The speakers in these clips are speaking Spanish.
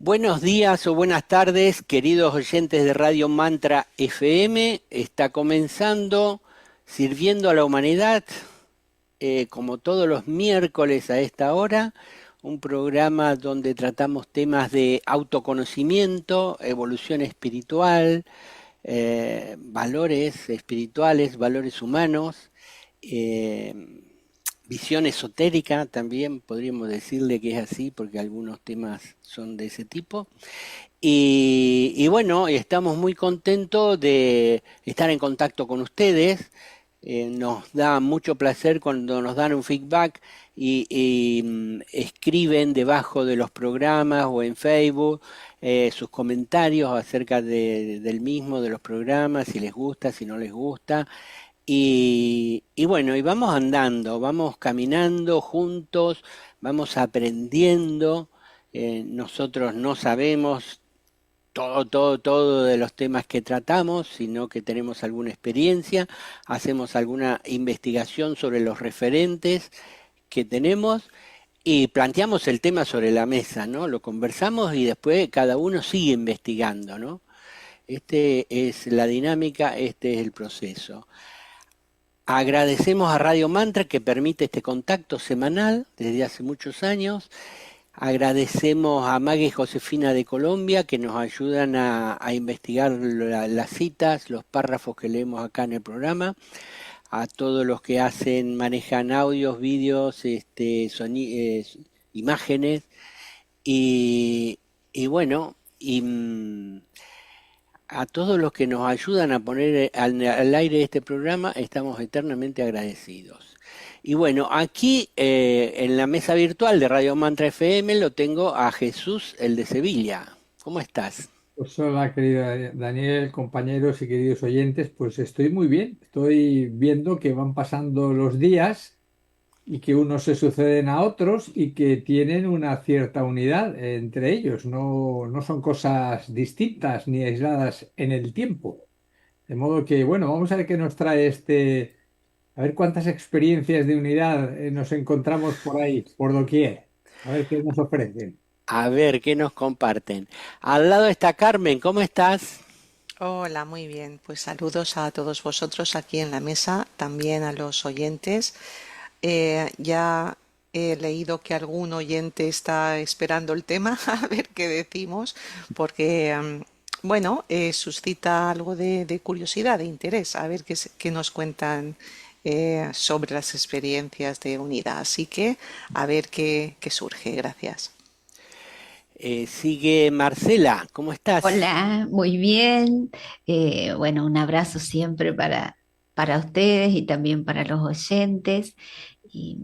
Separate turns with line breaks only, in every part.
Buenos días o buenas tardes, queridos oyentes de Radio Mantra FM. Está comenzando Sirviendo a la Humanidad, como todos los miércoles a esta hora, un programa donde tratamos temas de autoconocimiento, evolución espiritual, valores espirituales, valores humanos, eh, visión esotérica también, podríamos decirle que es así, porque algunos temas son de ese tipo. Y bueno, estamos muy contentos de estar en contacto con ustedes. Nos da mucho placer cuando nos dan un feedback y escriben debajo de los programas o en Facebook sus comentarios acerca del mismo, de los programas, si les gusta, si no les gusta. Y bueno, y vamos andando, vamos caminando juntos, vamos aprendiendo. Nosotros no sabemos todo de los temas que tratamos, sino que tenemos alguna experiencia, hacemos alguna investigación sobre los referentes que tenemos y planteamos el tema sobre la mesa, ¿no? Lo conversamos y después cada uno sigue investigando, ¿no? Este es la dinámica, este es el proceso. Agradecemos a Radio Mantra que permite este contacto semanal desde hace muchos años. Agradecemos a Maggie y Josefina de Colombia que nos ayudan a investigar las citas, los párrafos que leemos acá en el programa. A todos los que manejan audios, vídeos, imágenes. Y bueno, a todos los que nos ayudan a poner al aire este programa, estamos eternamente agradecidos. Y bueno, aquí en la mesa virtual de Radio Mantra FM lo tengo a Jesús, el de Sevilla. ¿Cómo estás?
Pues hola, querido Daniel, compañeros y queridos oyentes, pues estoy muy bien. Estoy viendo que van pasando los días y que unos se suceden a otros y que tienen una cierta unidad entre ellos. No son cosas distintas ni aisladas en el tiempo. De modo que, bueno, vamos a ver qué nos trae a ver cuántas experiencias de unidad nos encontramos por ahí, por doquier. A ver qué nos ofrecen.
A ver, ¿qué nos comparten? Al lado está Carmen, ¿cómo estás?
Hola, muy bien. Pues saludos a todos vosotros aquí en la mesa, también a los oyentes. Ya he leído que algún oyente está esperando el tema, a ver qué decimos, porque, bueno, suscita algo de curiosidad, de interés, a ver qué nos cuentan sobre las experiencias de unidad. Así que, a ver qué surge. Gracias.
Sigue Marcela, ¿cómo estás?
Hola, muy bien. Bueno, un abrazo siempre para ustedes y también para los oyentes. Y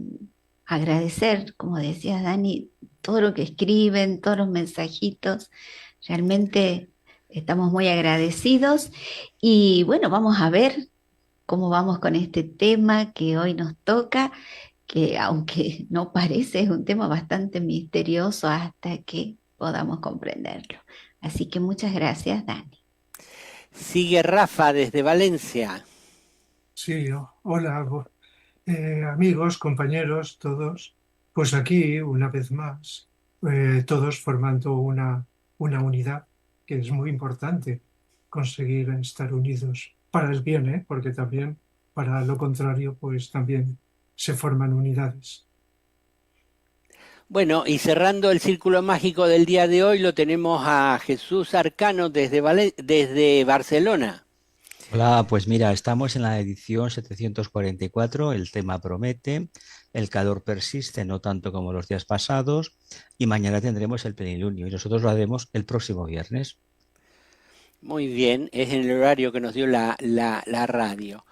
agradecer, como decía Dani, todo lo que escriben, todos los mensajitos. Realmente estamos muy agradecidos. Y bueno, vamos a ver cómo vamos con este tema que hoy nos toca, que aunque no parece, es un tema bastante misterioso hasta que podamos comprenderlo. Así que muchas gracias, Dani.
Sigue Rafa desde Valencia.
Sí, hola, amigos, compañeros, todos. Pues aquí, una vez más, todos formando una unidad, que es muy importante conseguir estar unidos para el bien, ¿eh? Porque también para lo contrario, pues también se forman unidades.
Bueno, y cerrando el círculo mágico del día de hoy, lo tenemos a Jesús Arcano desde Barcelona.
Hola, pues mira, estamos en la edición 744, el tema promete, el calor persiste, no tanto como los días pasados, y mañana tendremos el plenilunio, y nosotros lo haremos el próximo viernes.
Muy bien, es en el horario que nos dio la radio.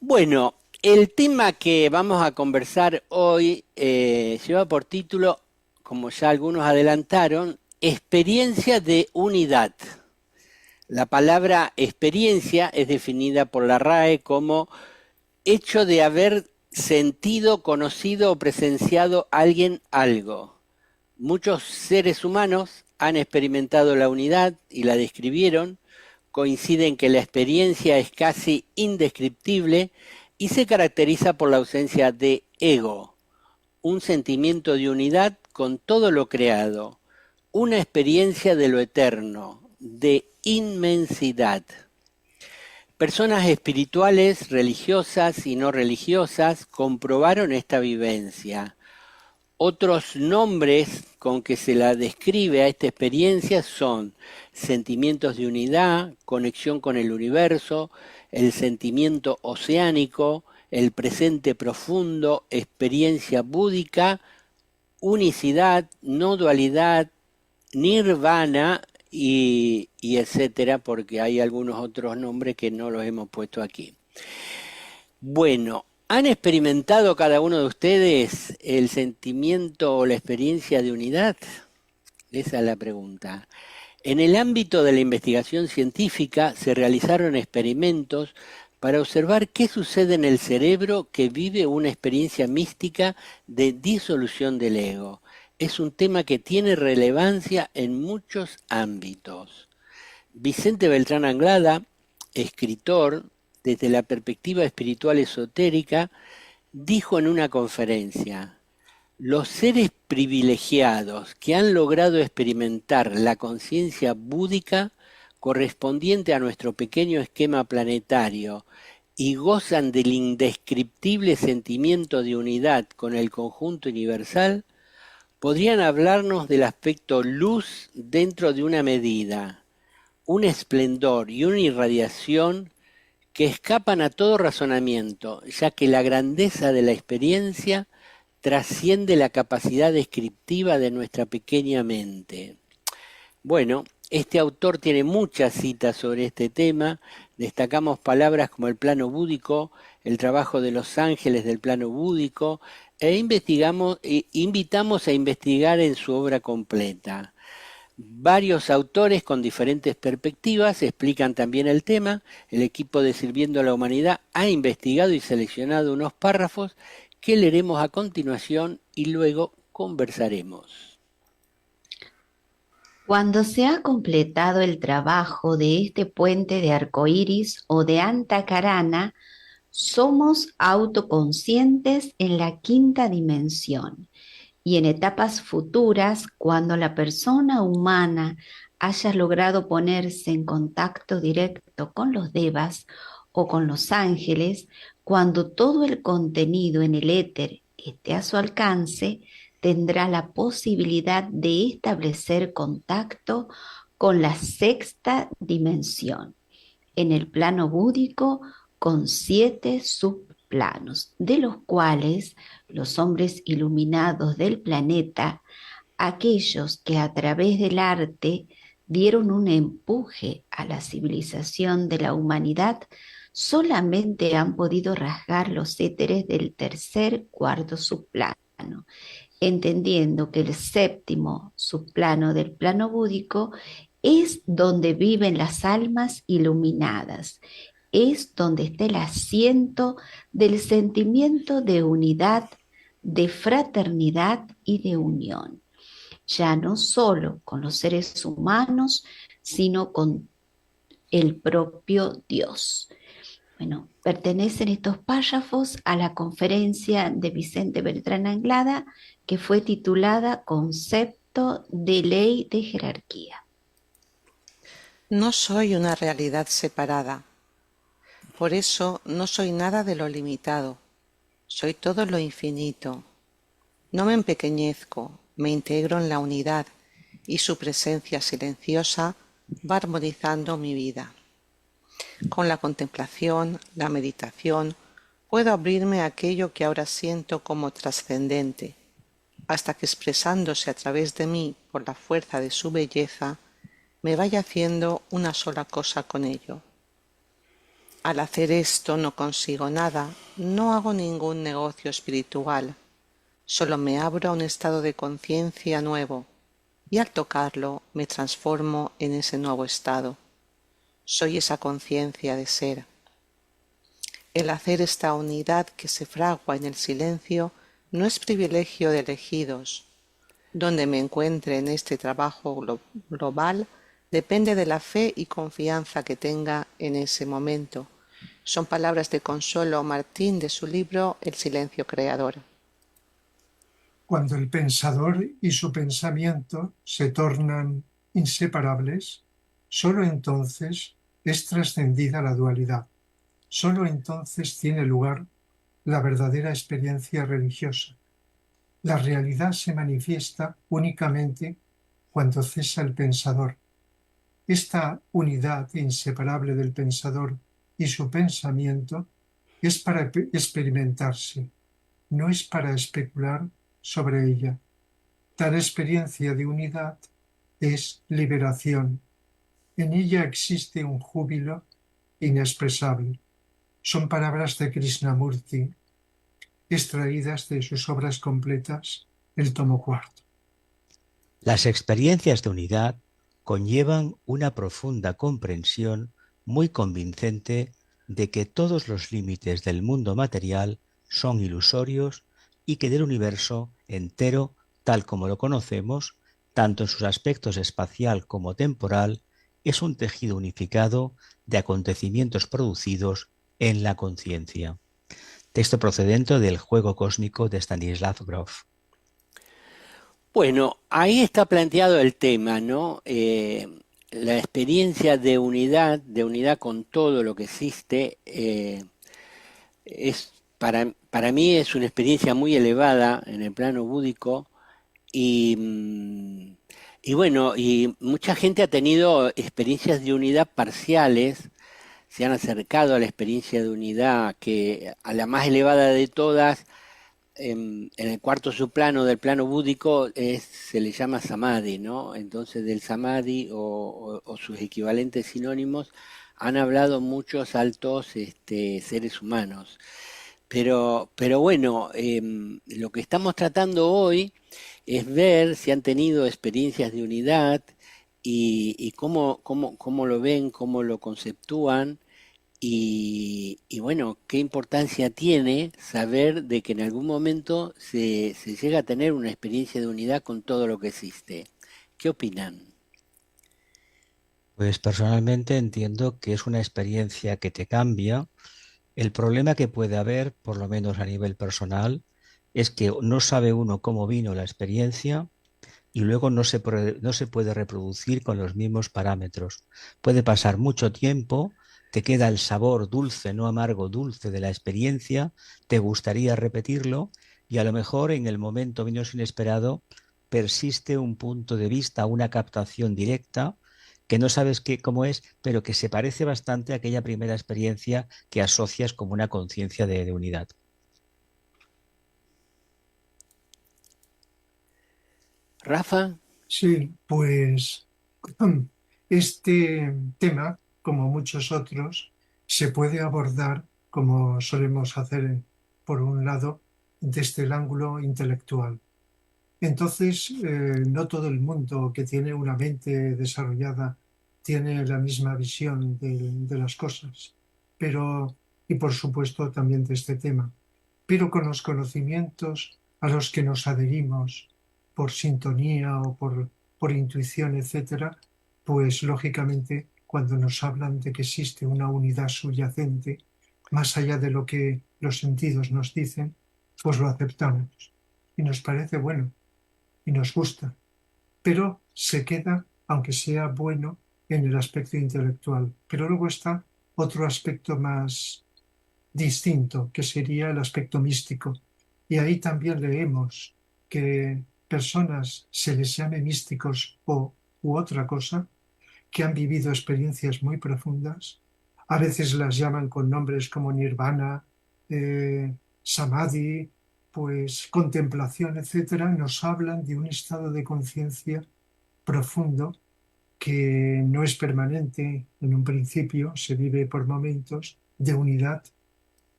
Bueno, el tema que vamos a conversar hoy lleva por título, como ya algunos adelantaron, experiencia de unidad. La palabra experiencia es definida por la RAE como hecho de haber sentido, conocido o presenciado a alguien algo. Muchos seres humanos han experimentado la unidad y la describieron, coinciden que la experiencia es casi indescriptible y se caracteriza por la ausencia de ego, un sentimiento de unidad con todo lo creado, una experiencia de lo eterno, de inmensidad. Personas espirituales, religiosas y no religiosas comprobaron esta vivencia. Otros nombres con que se la describe a esta experiencia son sentimientos de unidad, conexión con el universo, el sentimiento oceánico, el presente profundo, experiencia búdica, unicidad, no dualidad, nirvana y etcétera, porque hay algunos otros nombres que no los hemos puesto aquí. Bueno, ¿han experimentado cada uno de ustedes el sentimiento o la experiencia de unidad? Esa es la pregunta. En el ámbito de la investigación científica se realizaron experimentos para observar qué sucede en el cerebro que vive una experiencia mística de disolución del ego. Es un tema que tiene relevancia en muchos ámbitos. Vicente Beltrán Anglada, escritor, desde la perspectiva espiritual esotérica, dijo en una conferencia: los seres privilegiados que han logrado experimentar la conciencia búdica correspondiente a nuestro pequeño esquema planetario y gozan del indescriptible sentimiento de unidad con el conjunto universal, podrían hablarnos del aspecto luz dentro de una medida, un esplendor y una irradiación que escapan a todo razonamiento, ya que la grandeza de la experiencia trasciende la capacidad descriptiva de nuestra pequeña mente. Bueno, este autor tiene muchas citas sobre este tema. Destacamos palabras como el plano búdico, el trabajo de los ángeles del plano búdico, e invitamos a investigar en su obra completa. Varios autores con diferentes perspectivas explican también el tema. El equipo de Sirviendo a la Humanidad ha investigado y seleccionado unos párrafos que leeremos a continuación y luego conversaremos.
Cuando se ha completado el trabajo de este puente de arcoíris o de Antacarana, somos autoconscientes en la quinta dimensión y en etapas futuras, cuando la persona humana haya logrado ponerse en contacto directo con los devas o con los ángeles, cuando todo el contenido en el éter esté a su alcance, tendrá la posibilidad de establecer contacto con la sexta dimensión, en el plano búdico, con 7 subplanos, de los cuales los hombres iluminados del planeta, aquellos que a través del arte dieron un empuje a la civilización de la humanidad, solamente han podido rasgar los éteres del tercer, cuarto subplano, entendiendo que el séptimo subplano del plano búdico es donde viven las almas iluminadas, es donde está el asiento del sentimiento de unidad, de fraternidad y de unión, ya no solo con los seres humanos, sino con el propio Dios. Bueno, pertenecen estos párrafos a la conferencia de Vicente Beltrán Anglada, que fue titulada Concepto de Ley de Jerarquía.
No soy una realidad separada. Por eso no soy nada de lo limitado. Soy todo lo infinito. No me empequeñezco, me integro en la unidad y su presencia silenciosa va armonizando mi vida. Con la contemplación, la meditación, puedo abrirme a aquello que ahora siento como trascendente, hasta que expresándose a través de mí por la fuerza de su belleza, me vaya haciendo una sola cosa con ello. Al hacer esto no consigo nada, no hago ningún negocio espiritual, solo me abro a un estado de conciencia nuevo, y al tocarlo me transformo en ese nuevo estado. Soy esa conciencia de ser. El hacer esta unidad que se fragua en el silencio no es privilegio de elegidos. Donde me encuentre en este trabajo global depende de la fe y confianza que tenga en ese momento. Son palabras de Consuelo Martín de su libro El silencio creador.
Cuando el pensador y su pensamiento se tornan inseparables, sólo entonces es trascendida la dualidad. Sólo entonces tiene lugar la verdadera experiencia religiosa. La realidad se manifiesta únicamente cuando cesa el pensador. Esta unidad inseparable del pensador y su pensamiento es para experimentarse, no es para especular sobre ella. Tal experiencia de unidad es liberación. En ella existe un júbilo inexpresable. Son palabras de Krishnamurti, extraídas de sus obras completas, el tomo cuarto.
Las experiencias de unidad conllevan una profunda comprensión muy convincente de que todos los límites del mundo material son ilusorios y que del universo entero, tal como lo conocemos, tanto en sus aspectos espacial como temporal, es un tejido unificado de acontecimientos producidos en la conciencia. Texto procedente del Juego Cósmico de Stanislav Grof.
Bueno, ahí está planteado el tema, ¿no? La experiencia de unidad con todo lo que existe, para mí es una experiencia muy elevada en el plano búdico y, y bueno, y mucha gente ha tenido experiencias de unidad parciales, se han acercado a la experiencia de unidad que a la más elevada de todas en el cuarto subplano del plano búdico se le llama samadhi, ¿no? Entonces del samadhi o sus equivalentes sinónimos han hablado muchos altos seres humanos. Pero bueno, lo que estamos tratando hoy es ver si han tenido experiencias de unidad y cómo lo ven, cómo lo conceptúan y bueno, qué importancia tiene saber de que en algún momento se llega a tener una experiencia de unidad con todo lo que existe. ¿Qué opinan?
Pues personalmente entiendo que es una experiencia que te cambia. El problema que puede haber, por lo menos a nivel personal, es que no sabe uno cómo vino la experiencia y luego no se puede reproducir con los mismos parámetros. Puede pasar mucho tiempo, te queda el sabor dulce, no amargo, dulce de la experiencia, te gustaría repetirlo y a lo mejor en el momento menos inesperado persiste un punto de vista, una captación directa que no sabes cómo es, pero que se parece bastante a aquella primera experiencia que asocias como una conciencia de unidad.
Rafa,
Sí, pues este tema, como muchos otros, se puede abordar, como solemos hacer por un lado, desde el ángulo intelectual. Entonces, no todo el mundo que tiene una mente desarrollada tiene la misma visión de las cosas, pero, y por supuesto también de este tema, pero con los conocimientos a los que nos adherimos por sintonía o por intuición, etcétera, pues lógicamente cuando nos hablan de que existe una unidad subyacente, más allá de lo que los sentidos nos dicen, pues lo aceptamos y nos parece bueno y nos gusta, pero se queda, aunque sea bueno, en el aspecto intelectual. Pero luego está otro aspecto más distinto, que sería el aspecto místico. Y ahí también leemos que personas se les llame místicos u otra cosa, que han vivido experiencias muy profundas. A veces las llaman con nombres como nirvana, samadhi, pues contemplación, etcétera. Nos hablan de un estado de conciencia profundo que no es permanente en un principio, se vive por momentos de unidad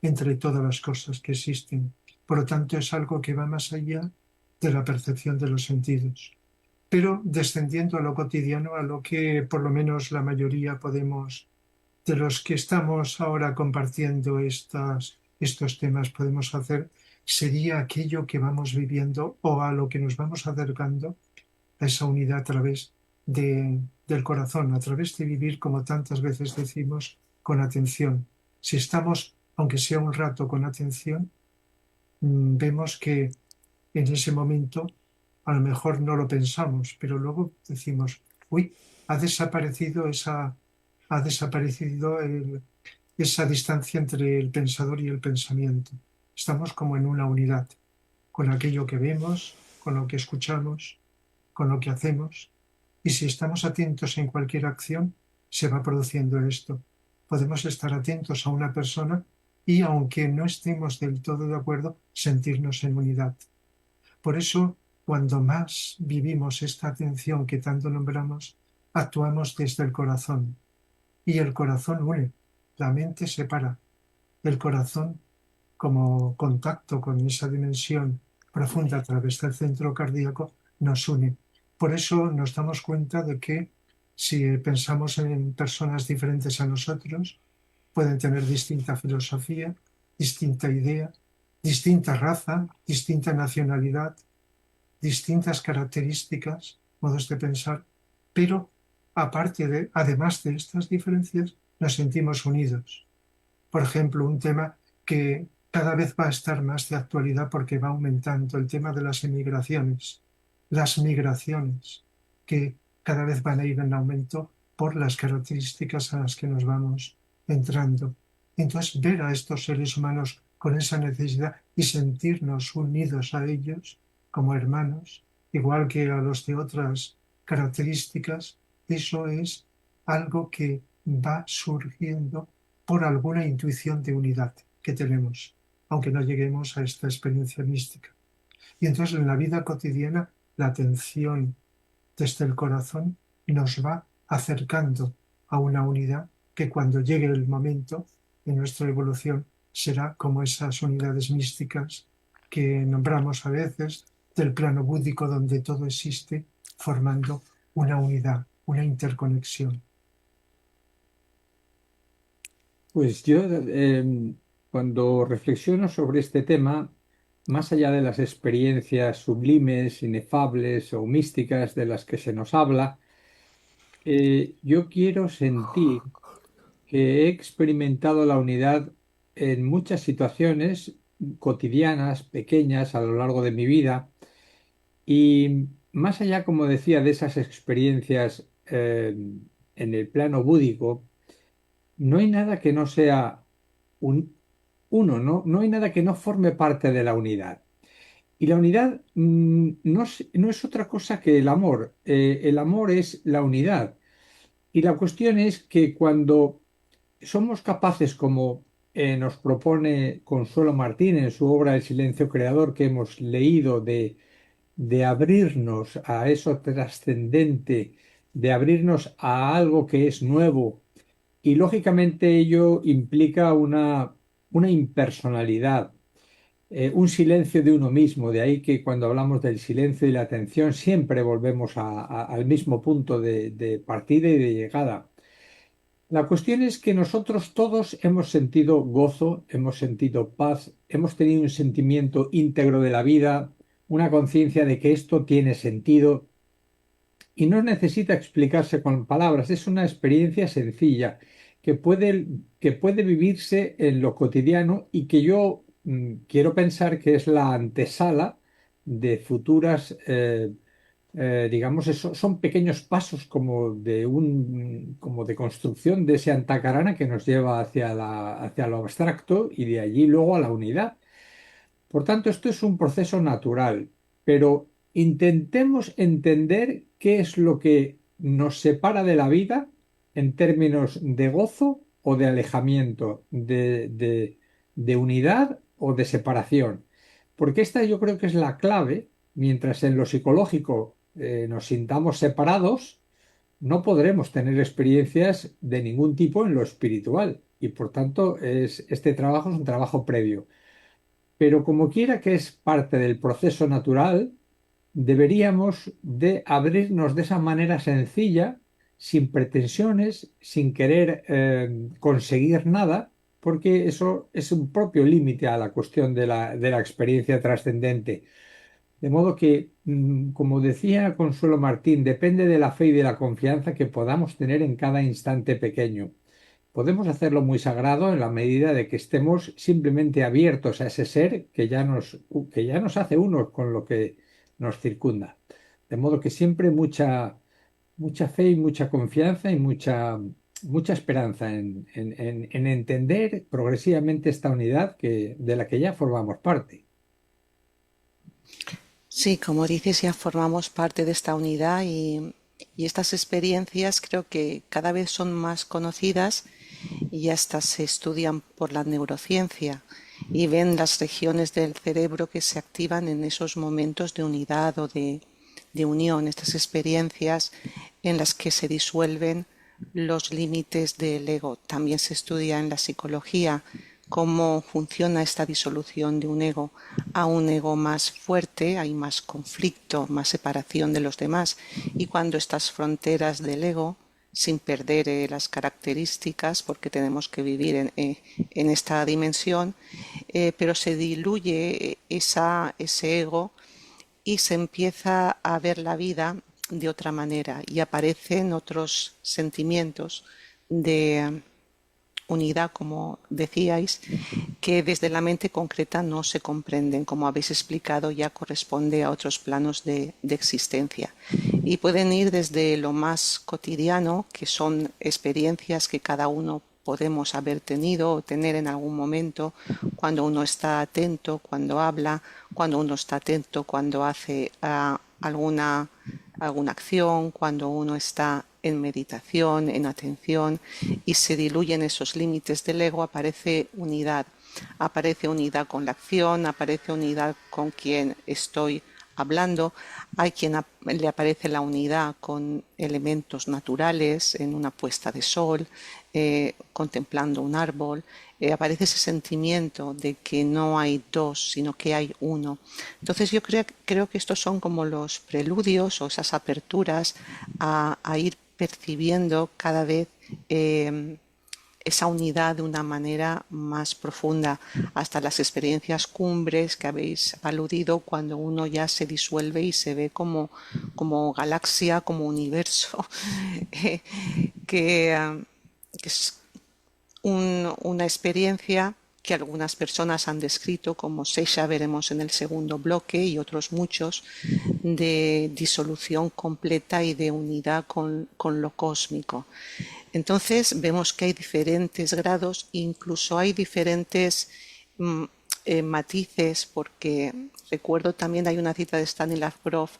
entre todas las cosas que existen. Por lo tanto, es algo que va más allá de la percepción de los sentidos, pero descendiendo a lo cotidiano, a lo que por lo menos la mayoría podemos, de los que estamos ahora compartiendo estos temas, podemos hacer, sería aquello que vamos viviendo o a lo que nos vamos acercando a esa unidad a través del corazón, a través de vivir, como tantas veces decimos, con atención. Si estamos, aunque sea un rato, con atención, vemos que en ese momento a lo mejor no lo pensamos, pero luego decimos, uy, ha desaparecido esa distancia entre el pensador y el pensamiento. Estamos como en una unidad, con aquello que vemos, con lo que escuchamos, con lo que hacemos. Y si estamos atentos en cualquier acción, se va produciendo esto. Podemos estar atentos a una persona y, aunque no estemos del todo de acuerdo, sentirnos en unidad. Por eso, cuando más vivimos esta atención que tanto nombramos, actuamos desde el corazón. Y el corazón une, la mente separa. El corazón, como contacto con esa dimensión profunda a través del centro cardíaco, nos une. Por eso nos damos cuenta de que si pensamos en personas diferentes a nosotros, pueden tener distinta filosofía, distinta idea, distinta raza, distinta nacionalidad, distintas características, modos de pensar, pero además de estas diferencias, nos sentimos unidos. Por ejemplo, un tema que cada vez va a estar más de actualidad porque va aumentando, el tema de las migraciones, que cada vez van a ir en aumento por las características a las que nos vamos entrando. Entonces, ver a estos seres humanos con esa necesidad y sentirnos unidos a ellos como hermanos, igual que a los de otras características, eso es algo que va surgiendo por alguna intuición de unidad que tenemos, aunque no lleguemos a esta experiencia mística. Y entonces en la vida cotidiana la atención desde el corazón nos va acercando a una unidad que cuando llegue el momento de nuestra evolución será como esas unidades místicas que nombramos a veces del plano búdico donde todo existe formando una unidad, una interconexión.
Pues yo, cuando reflexiono sobre este tema, más allá de las experiencias sublimes, inefables o místicas de las que se nos habla, yo quiero sentir que he experimentado la unidad en muchas situaciones cotidianas, pequeñas, a lo largo de mi vida. Y más allá, como decía, de esas experiencias en el plano búdico, no hay nada que no sea uno, ¿no? No hay nada que no forme parte de la unidad. Y la unidad no es otra cosa que el amor. El amor es la unidad. Y la cuestión es que cuando somos capaces, como nos propone Consuelo Martín en su obra El silencio creador que hemos leído, de abrirnos a eso trascendente, de abrirnos a algo que es nuevo, y lógicamente ello implica una impersonalidad, un silencio de uno mismo. De ahí que cuando hablamos del silencio y la atención siempre volvemos al mismo punto de partida y de llegada. La cuestión es que nosotros todos hemos sentido gozo, hemos sentido paz, hemos tenido un sentimiento íntegro de la vida, una conciencia de que esto tiene sentido y no necesita explicarse con palabras, es una experiencia sencilla que puede vivirse en lo cotidiano y que yo quiero pensar que es la antesala de futuras, digamos, son pequeños pasos como de construcción de ese antacarana que nos lleva hacia lo abstracto y de allí luego a la unidad. Por tanto, esto es un proceso natural, pero intentemos entender qué es lo que nos separa de la vida en términos de gozo o de alejamiento, de unidad o de separación. Porque esta yo creo que es la clave. Mientras en lo psicológico nos sintamos separados, no podremos tener experiencias de ningún tipo en lo espiritual. Y por tanto, este trabajo es un trabajo previo. Pero como quiera que es parte del proceso natural, deberíamos de abrirnos de esa manera sencilla, sin pretensiones, sin querer conseguir nada, porque eso es un propio límite a la cuestión de la experiencia trascendente. De modo que, como decía Consuelo Martín, depende de la fe y de la confianza que podamos tener en cada instante pequeño. podemos hacerlo muy sagrado en la medida de que estemos simplemente abiertos a ese ser que ya nos hace uno con lo que nos circunda. De modo que siempre mucha fe y mucha confianza y mucha esperanza en entender progresivamente esta unidad de la que ya formamos parte.
Sí, como dices, ya formamos parte de esta unidad y estas experiencias creo que cada vez son más conocidas y hasta se estudian por la neurociencia y ven las regiones del cerebro que se activan en esos momentos de unidad o de unión, estas experiencias en las que se disuelven los límites del ego. También se estudia en la psicología cómo funciona esta disolución de un ego a un ego más fuerte, hay más conflicto, más separación de los demás, y cuando estas fronteras del ego, sin perder las características, porque tenemos que vivir en esta dimensión, pero se diluye ese ego y se empieza a ver la vida de otra manera y aparecen otros sentimientos de unidad, como decíais, que desde la mente concreta no se comprenden, como habéis explicado, ya corresponde a otros planos de existencia. Y pueden ir desde lo más cotidiano, que son experiencias que cada uno podemos haber tenido o tener en algún momento, cuando uno está atento, cuando habla, cuando uno está atento, cuando hace alguna acción, cuando uno está en meditación, en atención, y se diluyen esos límites del ego, aparece unidad. Aparece unidad con la acción, aparece unidad con quien estoy hablando. Hay quien le aparece la unidad con elementos naturales, en una puesta de sol, contemplando un árbol. Aparece ese sentimiento de que no hay dos, sino que hay uno. Entonces yo creo que estos son como los preludios o esas aperturas a ir percibiendo cada vez esa unidad de una manera más profunda, hasta las experiencias cumbres que habéis aludido, cuando uno ya se disuelve y se ve como galaxia, como universo, que es una experiencia que algunas personas han descrito, como Sesha veremos en el segundo bloque y otros muchos, de disolución completa y de unidad con lo cósmico. Entonces vemos que hay diferentes grados, incluso hay diferentes matices, porque recuerdo también hay una cita de Stanislav Grof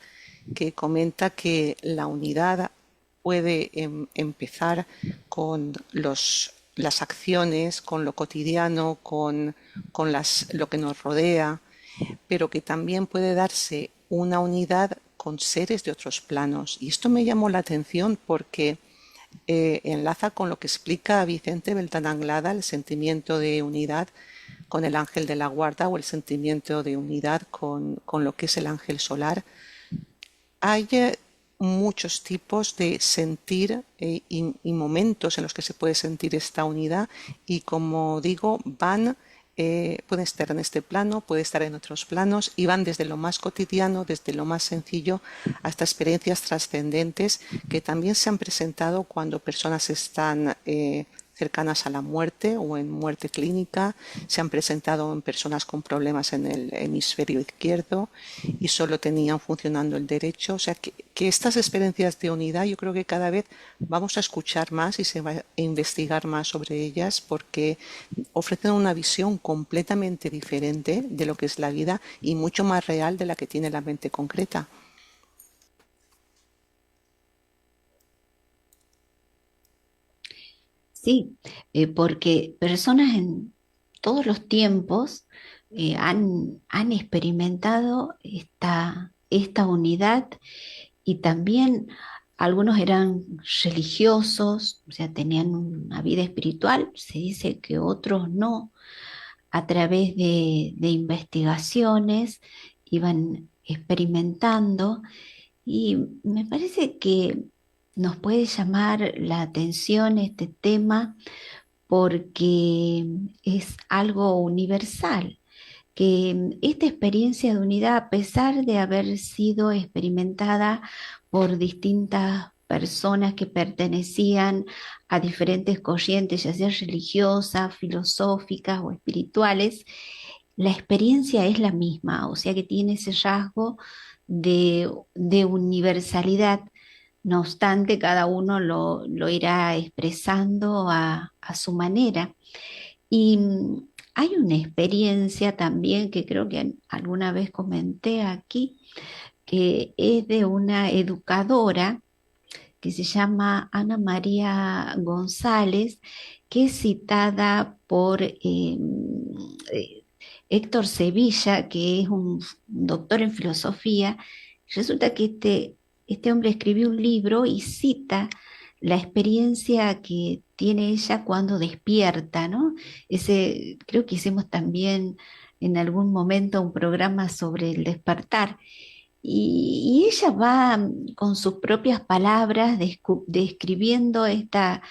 que comenta que la unidad puede empezar con las acciones, con lo cotidiano, con lo que nos rodea, pero que también puede darse una unidad con seres de otros planos. Y esto me llamó la atención porque enlaza con lo que explica Vicente Beltrán Anglada, el sentimiento de unidad con el ángel de la guarda o el sentimiento de unidad con lo que es el ángel solar. Hay muchos tipos de sentir y momentos en los que se puede sentir esta unidad y, como digo, pueden estar en este plano, puede estar en otros planos y van desde lo más cotidiano, desde lo más sencillo, hasta experiencias trascendentes que también se han presentado cuando personas están cercanas a la muerte o en muerte clínica, se han presentado en personas con problemas en el hemisferio izquierdo y solo tenían funcionando el derecho. O sea que estas experiencias de unidad yo creo que cada vez vamos a escuchar más y se va a investigar más sobre ellas porque ofrecen una visión completamente diferente de lo que es la vida y mucho más real de la que tiene la mente concreta.
Sí, porque personas en todos los tiempos han experimentado esta unidad y también algunos eran religiosos, o sea, tenían una vida espiritual, se dice que otros no, a través de investigaciones iban experimentando y me parece que nos puede llamar la atención este tema porque es algo universal, que esta experiencia de unidad, a pesar de haber sido experimentada por distintas personas que pertenecían a diferentes corrientes, ya sea religiosas, filosóficas o espirituales, la experiencia es la misma, o sea que tiene ese rasgo de universalidad. No obstante, cada uno lo irá expresando a su manera. Y hay una experiencia también que creo que alguna vez comenté aquí, que es de una educadora que se llama Ana María González, que es citada por Héctor Sevilla, que es un doctor en filosofía. Resulta que este hombre escribió un libro y cita la experiencia que tiene ella cuando despierta, ¿no? Creo que hicimos también en algún momento un programa sobre el despertar. Y ella va con sus propias palabras describiendo esta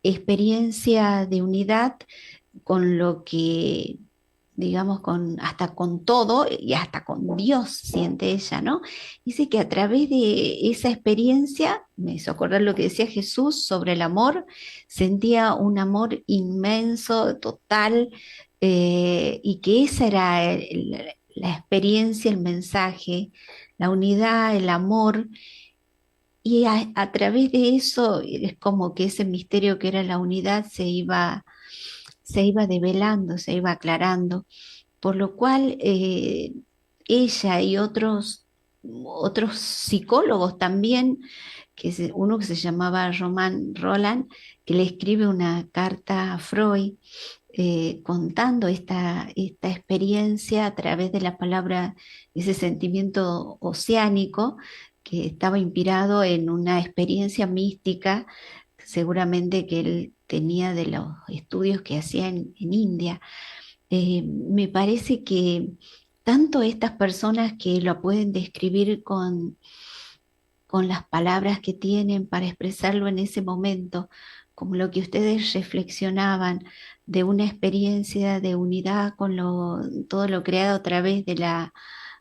experiencia de unidad con lo que, digamos, hasta con todo y hasta con Dios siente ella, ¿no? Dice que a través de esa experiencia, me hizo acordar lo que decía Jesús sobre el amor, sentía un amor inmenso, total, y que esa era la experiencia, el mensaje, la unidad, el amor. Y a través de eso es como que ese misterio que era la unidad se iba develando, se iba aclarando, por lo cual ella y otros psicólogos también, uno que se llamaba Roman Roland, que le escribe una carta a Freud contando esta experiencia a través de la palabra, ese sentimiento oceánico que estaba inspirado en una experiencia mística, seguramente que él tenía de los estudios que hacía en India. Me parece que tanto estas personas que lo pueden describir con las palabras que tienen para expresarlo en ese momento, como lo que ustedes reflexionaban de una experiencia de unidad con todo lo creado a través de la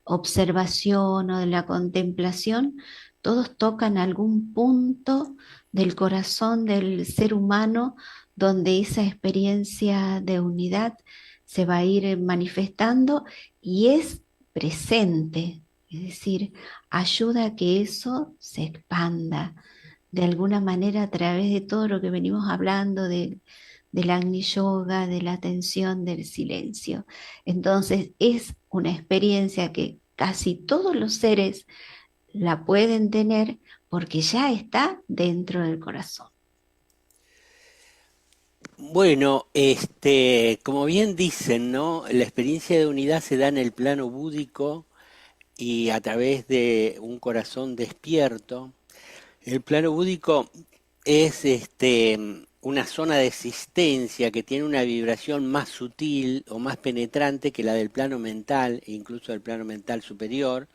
observación o de la contemplación, todos tocan algún punto del corazón del ser humano donde esa experiencia de unidad se va a ir manifestando y es presente, es decir, ayuda a que eso se expanda de alguna manera a través de todo lo que venimos hablando del Agni Yoga, de la atención, del silencio. Entonces es una experiencia que casi todos los seres la pueden tener porque ya está dentro del corazón.
Bueno, como bien dicen, ¿no? La experiencia de unidad se da en el plano búdico y a través de un corazón despierto. El plano búdico es una zona de existencia que tiene una vibración más sutil o más penetrante que la del plano mental, e incluso del plano mental superior,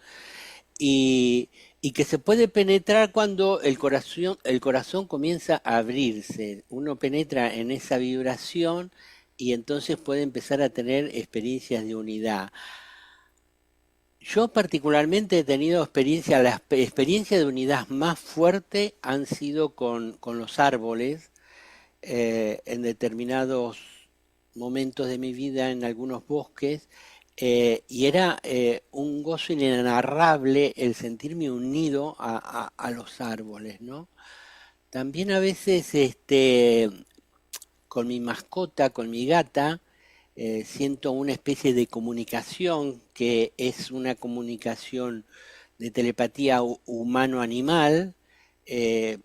y que se puede penetrar cuando el corazón comienza a abrirse. Uno penetra en esa vibración y entonces puede empezar a tener experiencias de unidad. Yo particularmente he tenido las experiencias de unidad más fuertes han sido con los árboles, en determinados momentos de mi vida, en algunos bosques, y era un gozo inenarrable el sentirme unido a los árboles, ¿no? También a veces con mi mascota, con mi gata, siento una especie de comunicación que es una comunicación de telepatía humano-animal,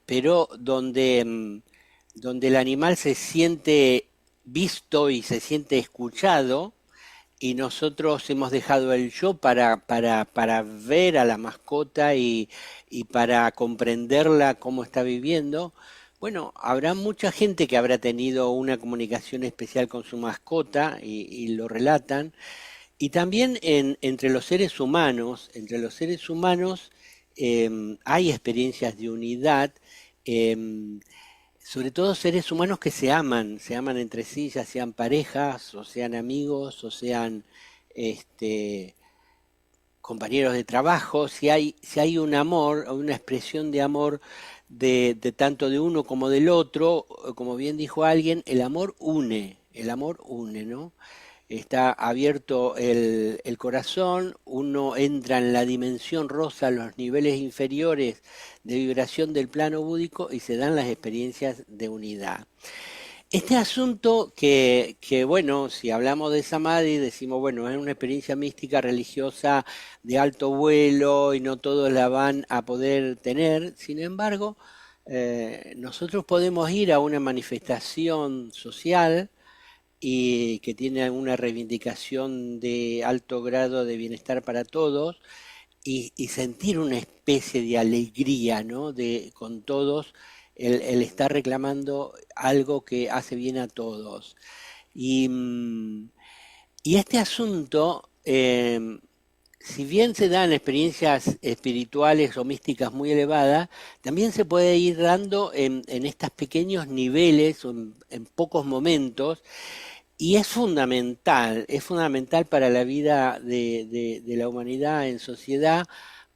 pero donde el animal se siente visto y se siente escuchado, y nosotros hemos dejado el yo para ver a la mascota y para comprenderla cómo está viviendo. Bueno, habrá mucha gente que habrá tenido una comunicación especial con su mascota y lo relatan. Y también entre los seres humanos, hay experiencias de unidad, sobre todo seres humanos que se aman entre sí, ya sean parejas, o sean amigos, o sean compañeros de trabajo. Si hay un amor, o una expresión de amor de tanto de uno como del otro. Como bien dijo alguien, el amor une, ¿no? Está abierto el corazón, uno entra en la dimensión rosa, los niveles inferiores de vibración del plano búdico y se dan las experiencias de unidad. Este asunto bueno, si hablamos de Samadhi, decimos, bueno, es una experiencia mística religiosa de alto vuelo y no todos la van a poder tener. Sin embargo, nosotros podemos ir a una manifestación social y que tiene una reivindicación de alto grado de bienestar para todos y sentir una especie de alegría, ¿no? Con todos, el estar reclamando algo que hace bien a todos. Y, y este asunto, si bien se dan experiencias espirituales o místicas muy elevadas, también se puede ir dando en estos pequeños niveles o en pocos momentos, y es fundamental para la vida de la humanidad en sociedad,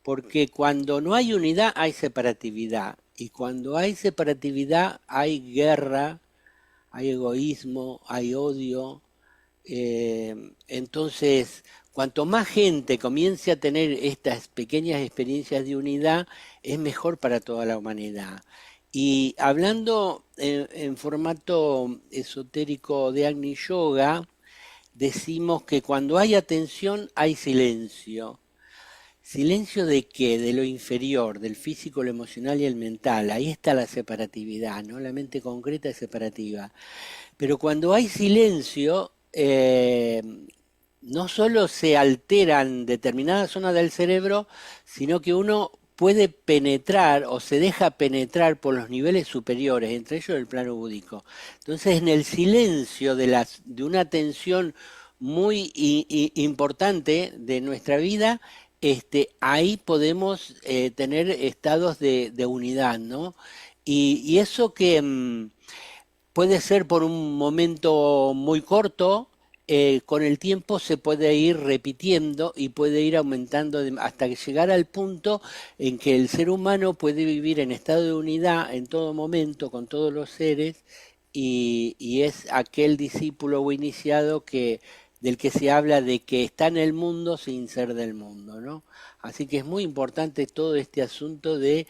porque cuando no hay unidad hay separatividad, y cuando hay separatividad hay guerra, hay egoísmo, hay odio. Entonces, cuanto más gente comience a tener estas pequeñas experiencias de unidad, es mejor para toda la humanidad. Y hablando en formato esotérico de Agni Yoga, decimos que cuando hay atención hay silencio. ¿Silencio de qué? De lo inferior, del físico, lo emocional y el mental. Ahí está la separatividad, ¿no? La mente concreta es separativa. Pero cuando hay silencio, no solo se alteran determinadas zonas del cerebro, sino que uno puede penetrar o se deja penetrar por los niveles superiores, entre ellos el plano búdico. Entonces, en el silencio de una atención muy importante de nuestra vida, ahí podemos tener estados de unidad, ¿no? Y eso que puede ser por un momento muy corto, con el tiempo se puede ir repitiendo y puede ir aumentando hasta llegar al punto en que el ser humano puede vivir en estado de unidad en todo momento con todos los seres, y es aquel discípulo o iniciado del que se habla de que está en el mundo sin ser del mundo, ¿no? Así que es muy importante todo este asunto de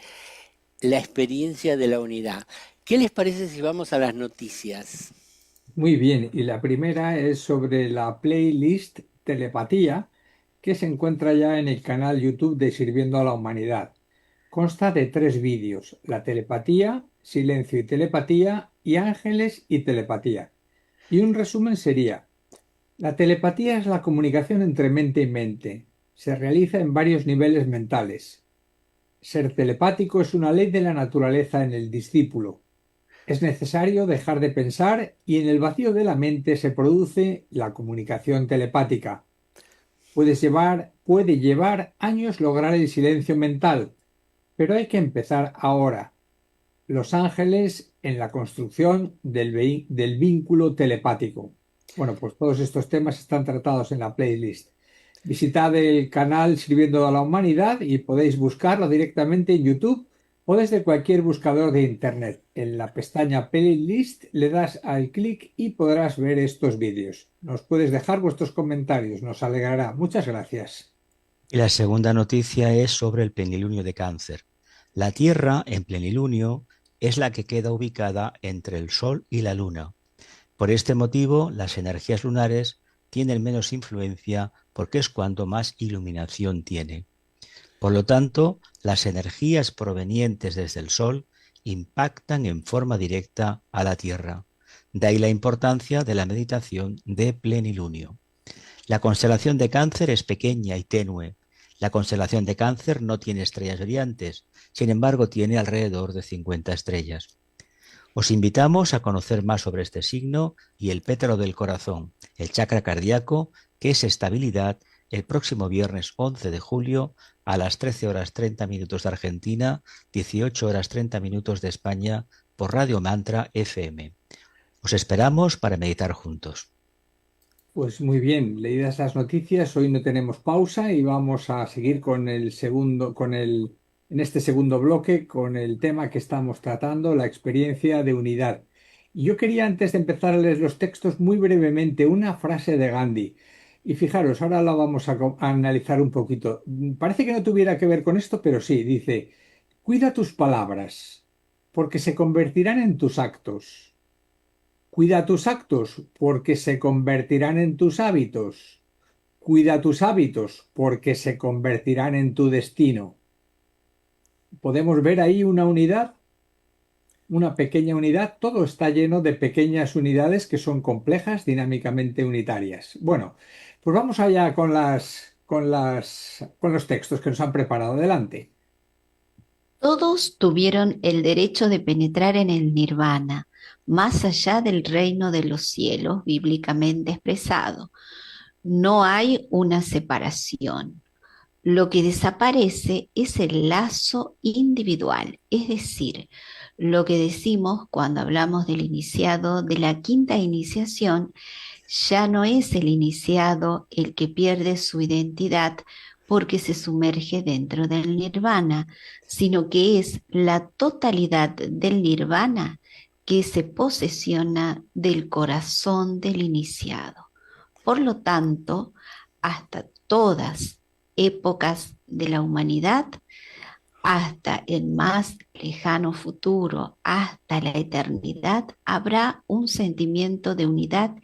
la experiencia de la unidad. ¿Qué les parece si vamos a las noticias?
Muy bien, y la primera es sobre la playlist Telepatía, que se encuentra ya en el canal YouTube de Sirviendo a la Humanidad. Consta de 3 vídeos: la telepatía, silencio y telepatía, y ángeles y telepatía. Y un resumen sería: la telepatía es la comunicación entre mente y mente. Se realiza en varios niveles mentales. Ser telepático es una ley de la naturaleza en el discípulo. Es necesario dejar de pensar y en el vacío de la mente se produce la comunicación telepática. Puede llevar años lograr el silencio mental, pero hay que empezar ahora. Los ángeles en la construcción del vínculo telepático. Bueno, pues todos estos temas están tratados en la playlist. Visitad el canal Sirviendo a la Humanidad y podéis buscarlo directamente en YouTube o desde cualquier buscador de Internet. En la pestaña Playlist le das al clic y podrás ver estos vídeos. Nos puedes dejar vuestros comentarios, nos alegrará. Muchas gracias.
Y la segunda noticia es sobre el plenilunio de Cáncer. La Tierra en plenilunio es la que queda ubicada entre el Sol y la Luna. Por este motivo, las energías lunares tienen menos influencia porque es cuando más iluminación tiene. Por lo tanto, las energías provenientes desde el Sol impactan en forma directa a la Tierra. De ahí la importancia de la meditación de plenilunio. La constelación de Cáncer es pequeña y tenue. La constelación de Cáncer no tiene estrellas brillantes, sin embargo tiene alrededor de 50 estrellas. Os invitamos a conocer más sobre este signo y el pétalo del corazón, el chakra cardíaco, que es estabilidad, el próximo viernes 11 de julio a las 13 horas 30 minutos de Argentina, 18 horas 30 minutos de España, por Radio Mantra FM. Os esperamos para meditar juntos.
Pues muy bien, leídas las noticias, hoy no tenemos pausa y vamos a seguir con el en este segundo bloque con el tema que estamos tratando, la experiencia de unidad. Y yo quería, antes de empezar a leer los textos, muy brevemente una frase de Gandhi. Y fijaros, ahora la vamos a analizar un poquito. Parece que no tuviera que ver con esto, pero sí, dice, cuida tus palabras, porque se convertirán en tus actos. Cuida tus actos, porque se convertirán en tus hábitos. Cuida tus hábitos, porque se convertirán en tu destino. Podemos ver ahí una unidad, una pequeña unidad. Todo está lleno de pequeñas unidades que son complejas, dinámicamente unitarias. Bueno, pues vamos allá con los textos que nos han preparado. Adelante.
Todos tuvieron el derecho de penetrar en el nirvana, más allá del reino de los cielos, bíblicamente expresado. No hay una separación. Lo que desaparece es el lazo individual, es decir, lo que decimos cuando hablamos del iniciado de la quinta iniciación, ya no es el iniciado el que pierde su identidad porque se sumerge dentro del nirvana, sino que es la totalidad del nirvana que se posesiona del corazón del iniciado. Por lo tanto, hasta todas épocas de la humanidad, hasta el más lejano futuro, hasta la eternidad, habrá un sentimiento de unidad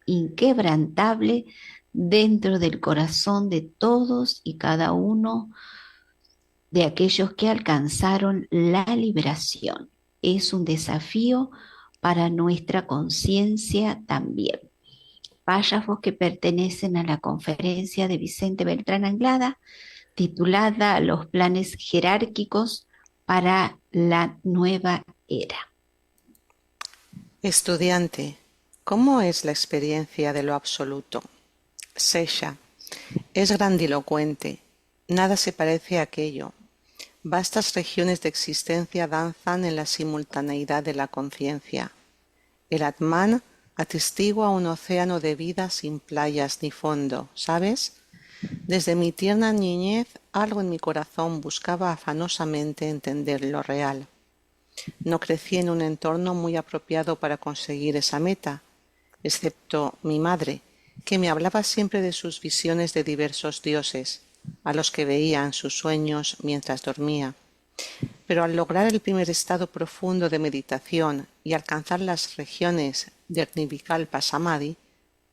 inquebrantable dentro del corazón de todos y cada uno de aquellos que alcanzaron la liberación. Es un desafío para nuestra conciencia también. Párrafos que pertenecen a la conferencia de Vicente Beltrán Anglada, titulada Los planes jerárquicos para la nueva era.
Estudiante, ¿cómo es la experiencia de lo absoluto? Sesha, es grandilocuente, nada se parece a aquello. Vastas regiones de existencia danzan en la simultaneidad de la conciencia. El Atman atestigua un océano de vida sin playas ni fondo, ¿sabes? Desde mi tierna niñez, algo en mi corazón buscaba afanosamente entender lo real. No crecí en un entorno muy apropiado para conseguir esa meta, excepto mi madre, que me hablaba siempre de sus visiones de diversos dioses, a los que veía en sus sueños mientras dormía. Pero al lograr el primer estado profundo de meditación y alcanzar las regiones de Nirvikalpa Samadhi,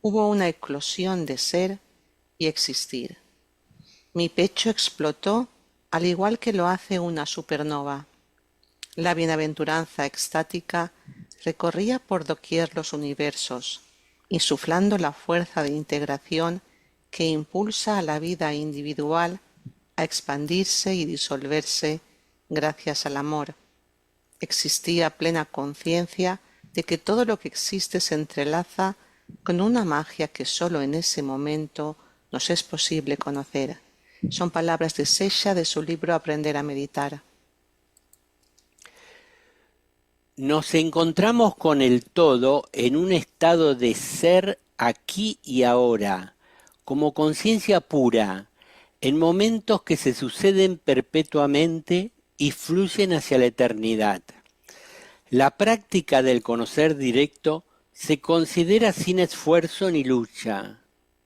hubo una eclosión de ser y existir. Mi pecho explotó al igual que lo hace una supernova. La bienaventuranza extática recorría por doquier los universos, insuflando la fuerza de integración que impulsa a la vida individual a expandirse y disolverse gracias al amor. Existía plena conciencia de que todo lo que existe se entrelaza con una magia que solo en ese momento nos es posible conocer. Son palabras de Sesha de su libro Aprender a meditar.
Nos encontramos con el todo en un estado de ser aquí y ahora, como conciencia pura, en momentos que se suceden perpetuamente y fluyen hacia la eternidad. La práctica del conocer directo se considera sin esfuerzo ni lucha,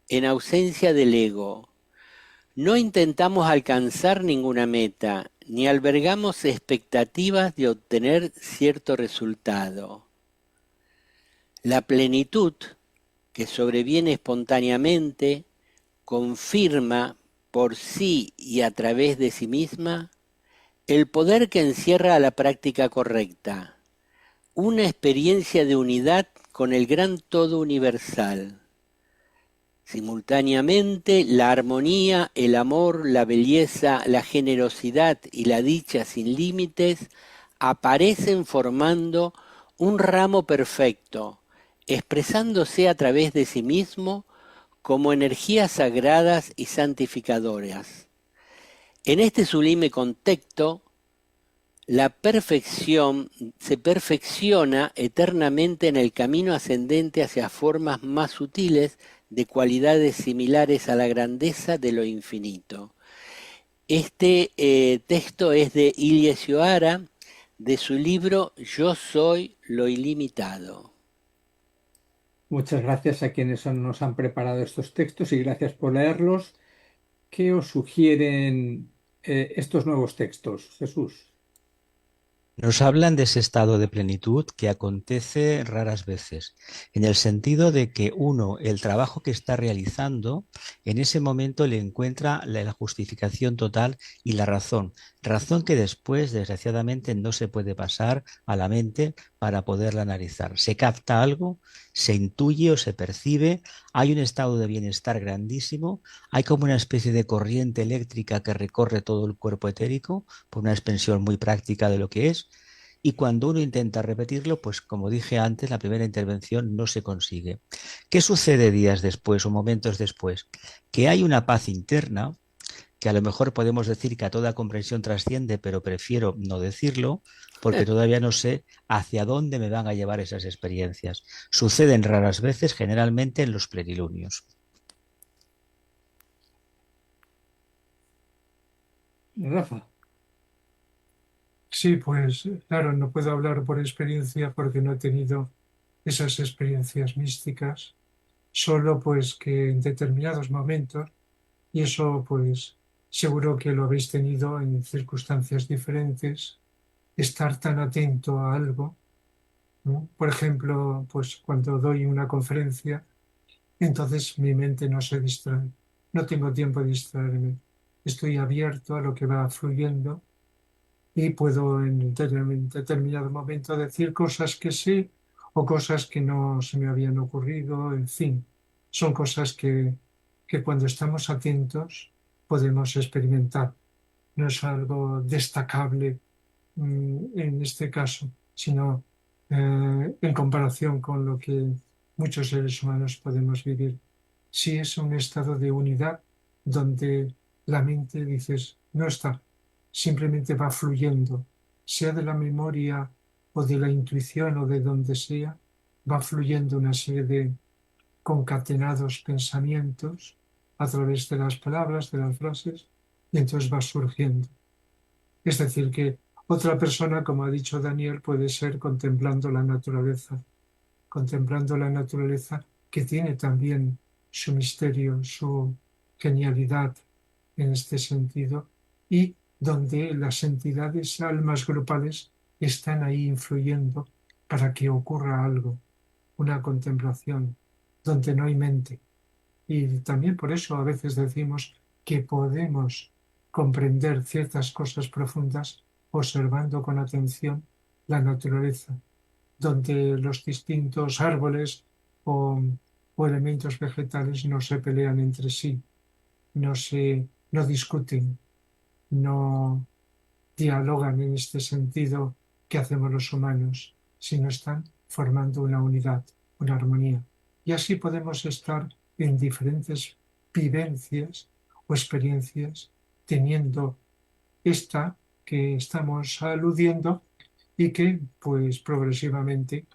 en ausencia del ego. No intentamos alcanzar ninguna meta, ni albergamos expectativas de obtener cierto resultado. La plenitud, que sobreviene espontáneamente, confirma por sí y a través de sí misma el poder que encierra la práctica correcta, una experiencia de unidad con el gran todo universal. Simultáneamente, la armonía, el amor, la belleza, la generosidad y la dicha sin límites aparecen formando un ramo perfecto, expresándose a través de sí mismo como energías sagradas y santificadoras. En este sublime contexto, la perfección se perfecciona eternamente en el camino ascendente hacia formas más sutiles de cualidades similares a la grandeza de lo infinito. Este texto es de Ilie Sioara, de su libro Yo soy lo ilimitado.
Muchas gracias a quienes nos han preparado estos textos y gracias por leerlos. ¿Qué os sugieren estos nuevos textos, Jesús?
Nos hablan de ese estado de plenitud que acontece raras veces, en el sentido de que uno, el trabajo que está realizando, en ese momento le encuentra la justificación total y la razón que después, desgraciadamente, no se puede pasar a la mente para poderla analizar. Se capta algo, se intuye o se percibe, hay un estado de bienestar grandísimo, hay como una especie de corriente eléctrica que recorre todo el cuerpo etérico, por una expresión muy práctica de lo que es, y cuando uno intenta repetirlo, pues como dije antes, la primera intervención no se consigue. ¿Qué sucede días después o momentos después? Que hay una paz interna, que a lo mejor podemos decir que a toda comprensión trasciende, pero prefiero no decirlo, porque todavía no sé hacia dónde me van a llevar esas experiencias. Suceden raras veces, generalmente en los plenilunios.
Rafa.
Sí, pues claro, no puedo hablar por experiencia porque no he tenido esas experiencias místicas, solo pues que en determinados momentos, y eso pues seguro que lo habéis tenido en circunstancias diferentes, estar tan atento a algo, ¿no? Por ejemplo, pues cuando doy una conferencia, entonces mi mente no se distrae, no tengo tiempo de distraerme, estoy abierto a lo que va fluyendo y puedo en determinado momento decir cosas que sé o cosas que no se me habían ocurrido, en fin, son cosas que cuando estamos atentos podemos experimentar. No es algo destacable en este caso, sino en comparación con lo que muchos seres humanos podemos vivir. Sí es un estado de unidad donde la mente, dices, no está, simplemente va fluyendo, sea de la memoria o de la intuición o de donde sea, va fluyendo una serie de concatenados pensamientos a través de las palabras, de las frases, y entonces va surgiendo. Es decir, que otra persona, como ha dicho Daniel, puede ser contemplando la naturaleza que tiene también su misterio, su genialidad en este sentido, y donde las entidades, almas grupales, están ahí influyendo para que ocurra algo, una contemplación, donde no hay mente. Y también por eso a veces decimos que podemos comprender ciertas cosas profundas observando con atención la naturaleza, donde los distintos árboles o elementos vegetales no se pelean entre sí, no discuten, no dialogan en este sentido que hacemos los humanos, sino están formando una unidad, una armonía. Y así podemos estar en diferentes vivencias o experiencias teniendo esta que estamos aludiendo y que pues progresivamente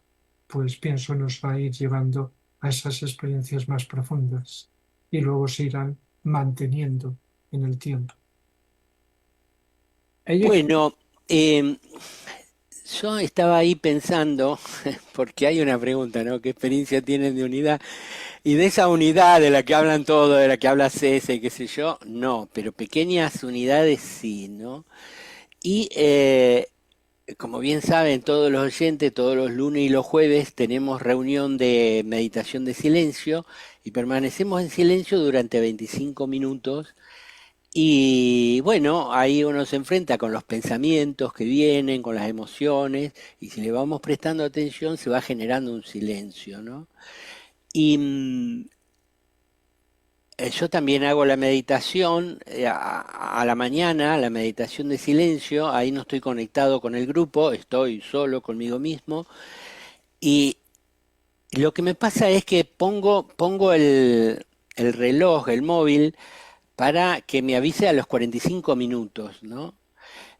pues pienso nos va a ir llevando a esas experiencias más profundas y luego se irán manteniendo en el tiempo.
Bueno, yo estaba ahí pensando, porque hay una pregunta, ¿no? ¿Qué experiencia tienen de unidad? Y de esa unidad de la que hablan todos, de la que habla César, qué sé yo, no, pero pequeñas unidades sí, ¿no? Y como bien saben todos los oyentes, todos los lunes y los jueves tenemos reunión de meditación de silencio y permanecemos en silencio durante 25 minutos. Y bueno, ahí uno se enfrenta con los pensamientos que vienen, con las emociones, y si le vamos prestando atención se va generando un silencio, ¿no? Y yo también hago la meditación a la mañana, la meditación de silencio, ahí no estoy conectado con el grupo, estoy solo conmigo mismo, y lo que me pasa es que pongo el reloj, el móvil, para que me avise a los 45 minutos, ¿no?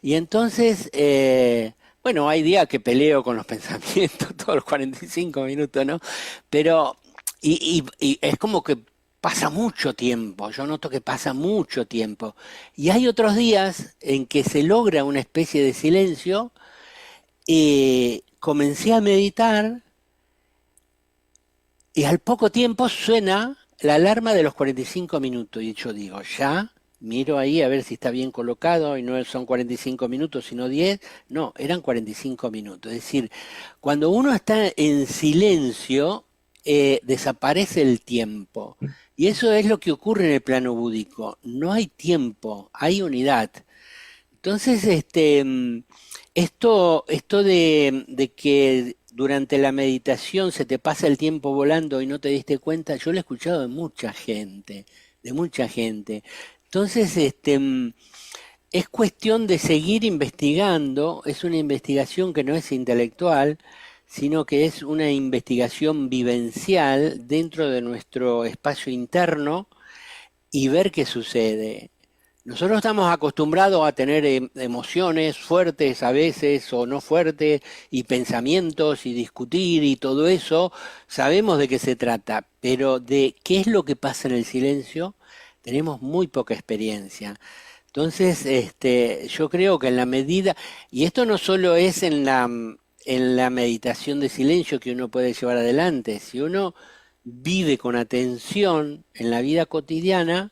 Y entonces, bueno, hay días que peleo con los pensamientos todos los 45 minutos, ¿no? Pero, y es como que pasa mucho tiempo, yo noto que pasa mucho tiempo. Y hay otros días en que se logra una especie de silencio. Comencé a meditar y al poco tiempo suena la alarma de los 45 minutos. Y yo digo, ya, miro ahí a ver si está bien colocado y no son 45 minutos sino 10. No, eran 45 minutos. Es decir, cuando uno está en silencio, desaparece el tiempo. Y eso es lo que ocurre en el plano búdico. No hay tiempo, hay unidad. Entonces, esto de que durante la meditación se te pasa el tiempo volando y no te diste cuenta, yo lo he escuchado de mucha gente, de mucha gente. Entonces, es cuestión de seguir investigando, es una investigación que no es intelectual, sino que es una investigación vivencial dentro de nuestro espacio interno y ver qué sucede. Nosotros estamos acostumbrados a tener emociones fuertes a veces o no fuertes y pensamientos y discutir y todo eso, sabemos de qué se trata, pero de qué es lo que pasa en el silencio tenemos muy poca experiencia. Entonces, yo creo que en la medida, y esto no solo es en la meditación de silencio que uno puede llevar adelante, si uno vive con atención en la vida cotidiana,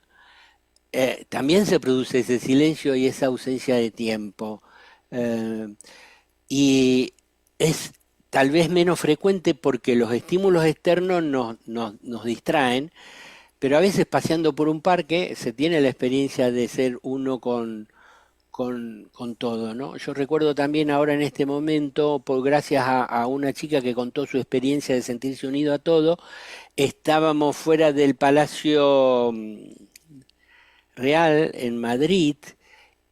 también se produce ese silencio y esa ausencia de tiempo. Eh, y es tal vez menos frecuente porque los estímulos externos nos distraen, pero a veces paseando por un parque se tiene la experiencia de ser uno con todo, ¿no? Yo recuerdo también ahora en este momento, por gracias a una chica que contó su experiencia de sentirse unido a todo, estábamos fuera del Palacio Real en Madrid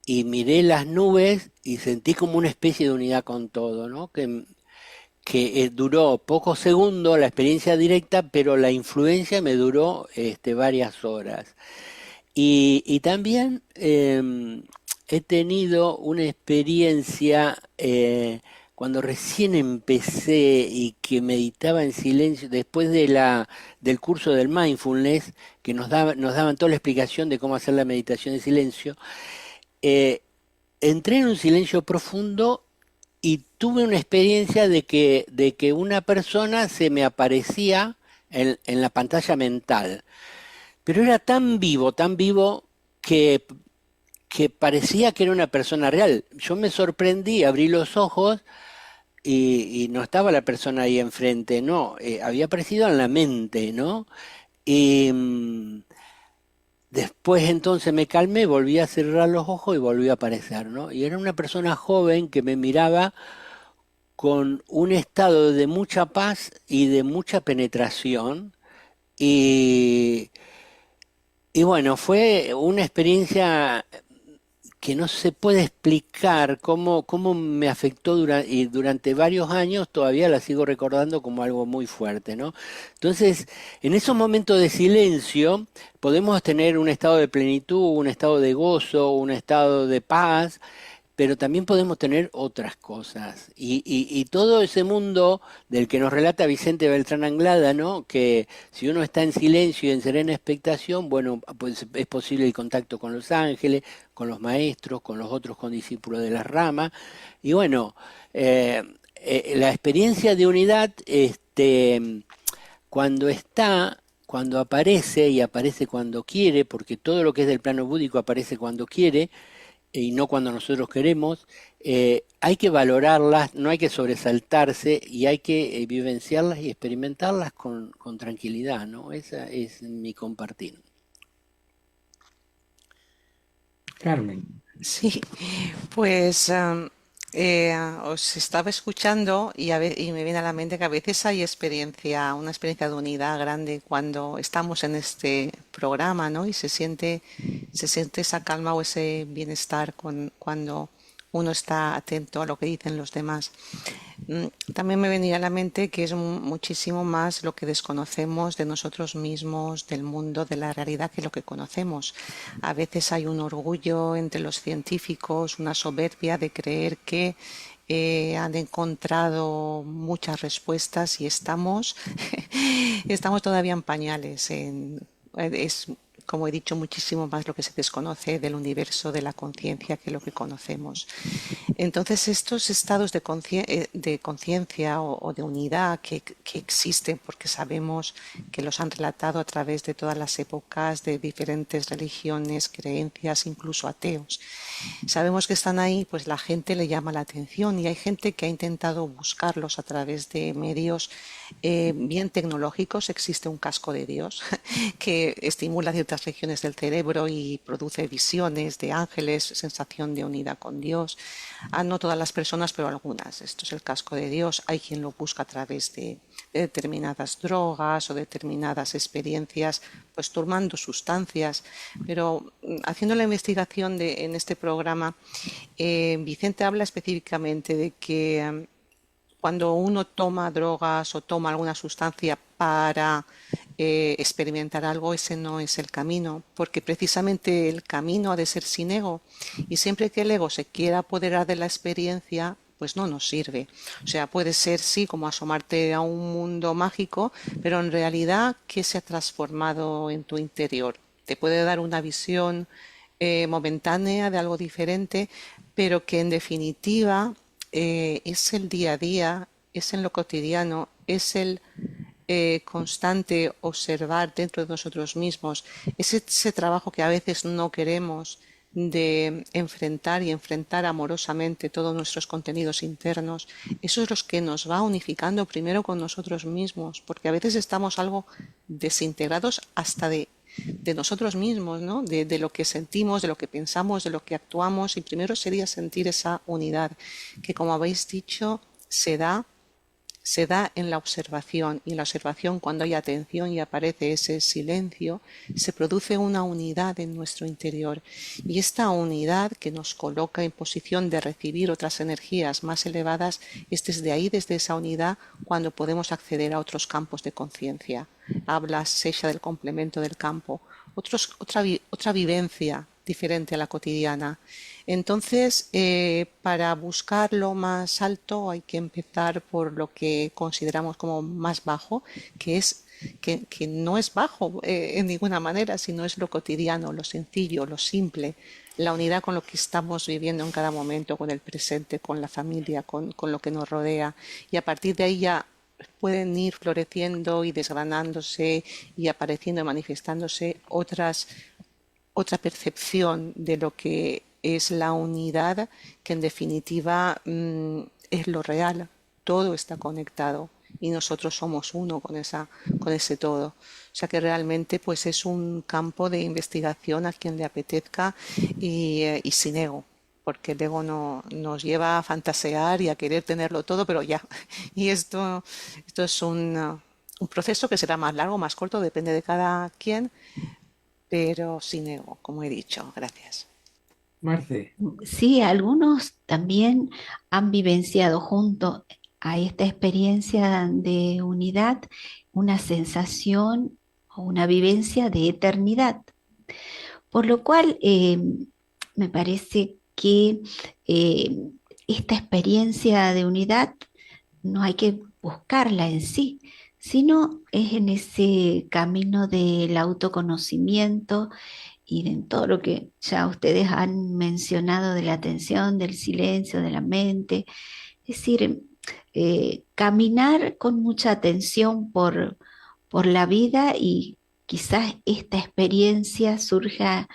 y miré las nubes y sentí como una especie de unidad con todo, ¿no? Que duró pocos segundos la experiencia directa, pero la influencia me duró varias horas. Y también he tenido una experiencia cuando recién empecé y que meditaba en silencio, después del curso del mindfulness, que nos daban toda la explicación de cómo hacer la meditación en silencio, eh, entré en un silencio profundo y tuve una experiencia de que una persona se me aparecía en la pantalla mental, pero era tan vivo que parecía que era una persona real. Yo me sorprendí, abrí los ojos y no estaba la persona ahí enfrente, no, había aparecido en la mente, ¿no? Y después entonces me calmé, volví a cerrar los ojos y volvió a aparecer, ¿no? Y era una persona joven que me miraba con un estado de mucha paz y de mucha penetración. Y, y bueno, fue una experiencia que no se puede explicar cómo me afectó y durante varios años, todavía la sigo recordando como algo muy fuerte, ¿no? Entonces, en esos momentos de silencio podemos tener un estado de plenitud, un estado de gozo, un estado de paz, pero también podemos tener otras cosas. Y todo ese mundo del que nos relata Vicente Beltrán Anglada, ¿no? Que si uno está en silencio y en serena expectación, bueno, pues es posible el contacto con los ángeles, con los maestros, con los otros condiscípulos de la rama. Y bueno, la experiencia de unidad, cuando aparece y aparece cuando quiere, porque todo lo que es del plano búdico aparece cuando quiere, y no cuando nosotros queremos, hay que valorarlas, no hay que sobresaltarse y hay que vivenciarlas y experimentarlas con tranquilidad, ¿no? Esa es mi compartir.
Carmen.
Sí, pues os estaba escuchando y me viene a la mente que a veces hay una experiencia de unidad grande cuando estamos en este programa, ¿no? Y se siente esa calma o ese bienestar cuando uno está atento a lo que dicen los demás. También me venía a la mente que es muchísimo más lo que desconocemos de nosotros mismos, del mundo, de la realidad, que lo que conocemos. A veces hay un orgullo entre los científicos, una soberbia de creer que han encontrado muchas respuestas y estamos todavía en pañales es, como he dicho, muchísimo más lo que se desconoce del universo de la conciencia que lo que conocemos. Entonces, estos estados de conciencia o de unidad que existen, porque sabemos que los han relatado a través de todas las épocas, de diferentes religiones, creencias, incluso ateos. Sabemos que están ahí, pues la gente le llama la atención y hay gente que ha intentado buscarlos a través de medios bien tecnológicos. Existe un casco de Dios que estimula ciertas regiones del cerebro y produce visiones de ángeles, sensación de unidad con Dios. No todas las personas, pero algunas. Esto es el casco de Dios. Hay quien lo busca a través de determinadas drogas o determinadas experiencias, pues tomando sustancias. Pero haciendo la investigación en este programa, Vicente habla específicamente de que cuando uno toma drogas o toma alguna sustancia para experimentar algo, ese no es el camino, porque precisamente el camino ha de ser sin ego, y siempre que el ego se quiera apoderar de la experiencia, pues no nos sirve. O sea, puede ser sí como asomarte a un mundo mágico, pero en realidad, ¿qué se ha transformado en tu interior? Te puede dar una visión momentánea de algo diferente, pero que en definitiva es el día a día, es en lo cotidiano, es el constante observar dentro de nosotros mismos, es ese trabajo que a veces no queremos de enfrentar y enfrentar amorosamente todos nuestros contenidos internos. Eso es lo que nos va unificando primero con nosotros mismos, porque a veces estamos algo desintegrados hasta de nosotros mismos, ¿no? De lo que sentimos, de lo que pensamos, de lo que actuamos, y primero sería sentir esa unidad, que como habéis dicho, se da en la observación, y en la observación, cuando hay atención y aparece ese silencio, se produce una unidad en nuestro interior, y esta unidad que nos coloca en posición de recibir otras energías más elevadas, es desde ahí, desde esa unidad, cuando podemos acceder a otros campos de conciencia. Habla Sesha del complemento del campo, otra vivencia diferente a la cotidiana. Entonces, para buscar lo más alto hay que empezar por lo que consideramos como más bajo, que no es bajo en ninguna manera, sino es lo cotidiano, lo sencillo, lo simple, la unidad con lo que estamos viviendo en cada momento, con el presente, con la familia, con lo que nos rodea. Y a partir de ahí ya pueden ir floreciendo y desgranándose y apareciendo y manifestándose otra percepción de lo que es la unidad, que en definitiva es lo real. Todo está conectado y nosotros somos uno con ese todo. O sea que realmente pues es un campo de investigación a quien le apetezca, y sin ego, porque el ego nos lleva a fantasear y a querer tenerlo todo, pero ya. Y esto es un proceso que será más largo, más corto, depende de cada quien, pero sin ego, como he dicho. Gracias.
Marce.
Sí, algunos también han vivenciado junto a esta experiencia de unidad una sensación o una vivencia de eternidad, por lo cual me parece que esta experiencia de unidad no hay que buscarla en sí, sino es en ese camino del autoconocimiento y en todo lo que ya ustedes han mencionado de la atención, del silencio, de la mente. Es decir, caminar con mucha atención por la vida, y quizás esta experiencia surja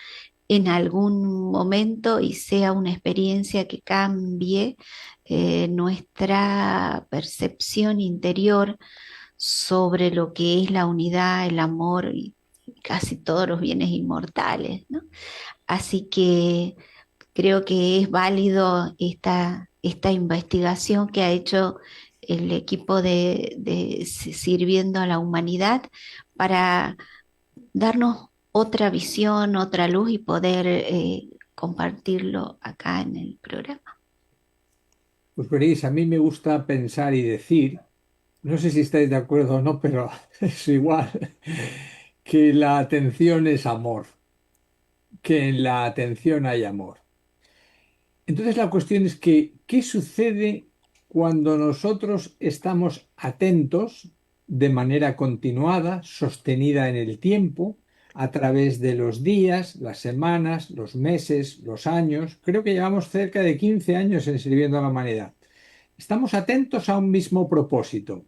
en algún momento y sea una experiencia que cambie nuestra percepción interior sobre lo que es la unidad, el amor y casi todos los bienes inmortales, ¿no? Así que creo que es válido esta investigación que ha hecho el equipo de Sirviendo a la Humanidad, para darnos otra visión, otra luz, y poder compartirlo acá en el programa.
Pues veréis, a mí me gusta pensar y decir, no sé si estáis de acuerdo o no, pero es igual, que la atención es amor, que en la atención hay amor. Entonces la cuestión es que, ¿qué sucede cuando nosotros estamos atentos de manera continuada, sostenida en el tiempo, a través de los días, las semanas, los meses, los años. Creo que llevamos cerca de 15 años en sirviendo a la humanidad. Estamos atentos a un mismo propósito.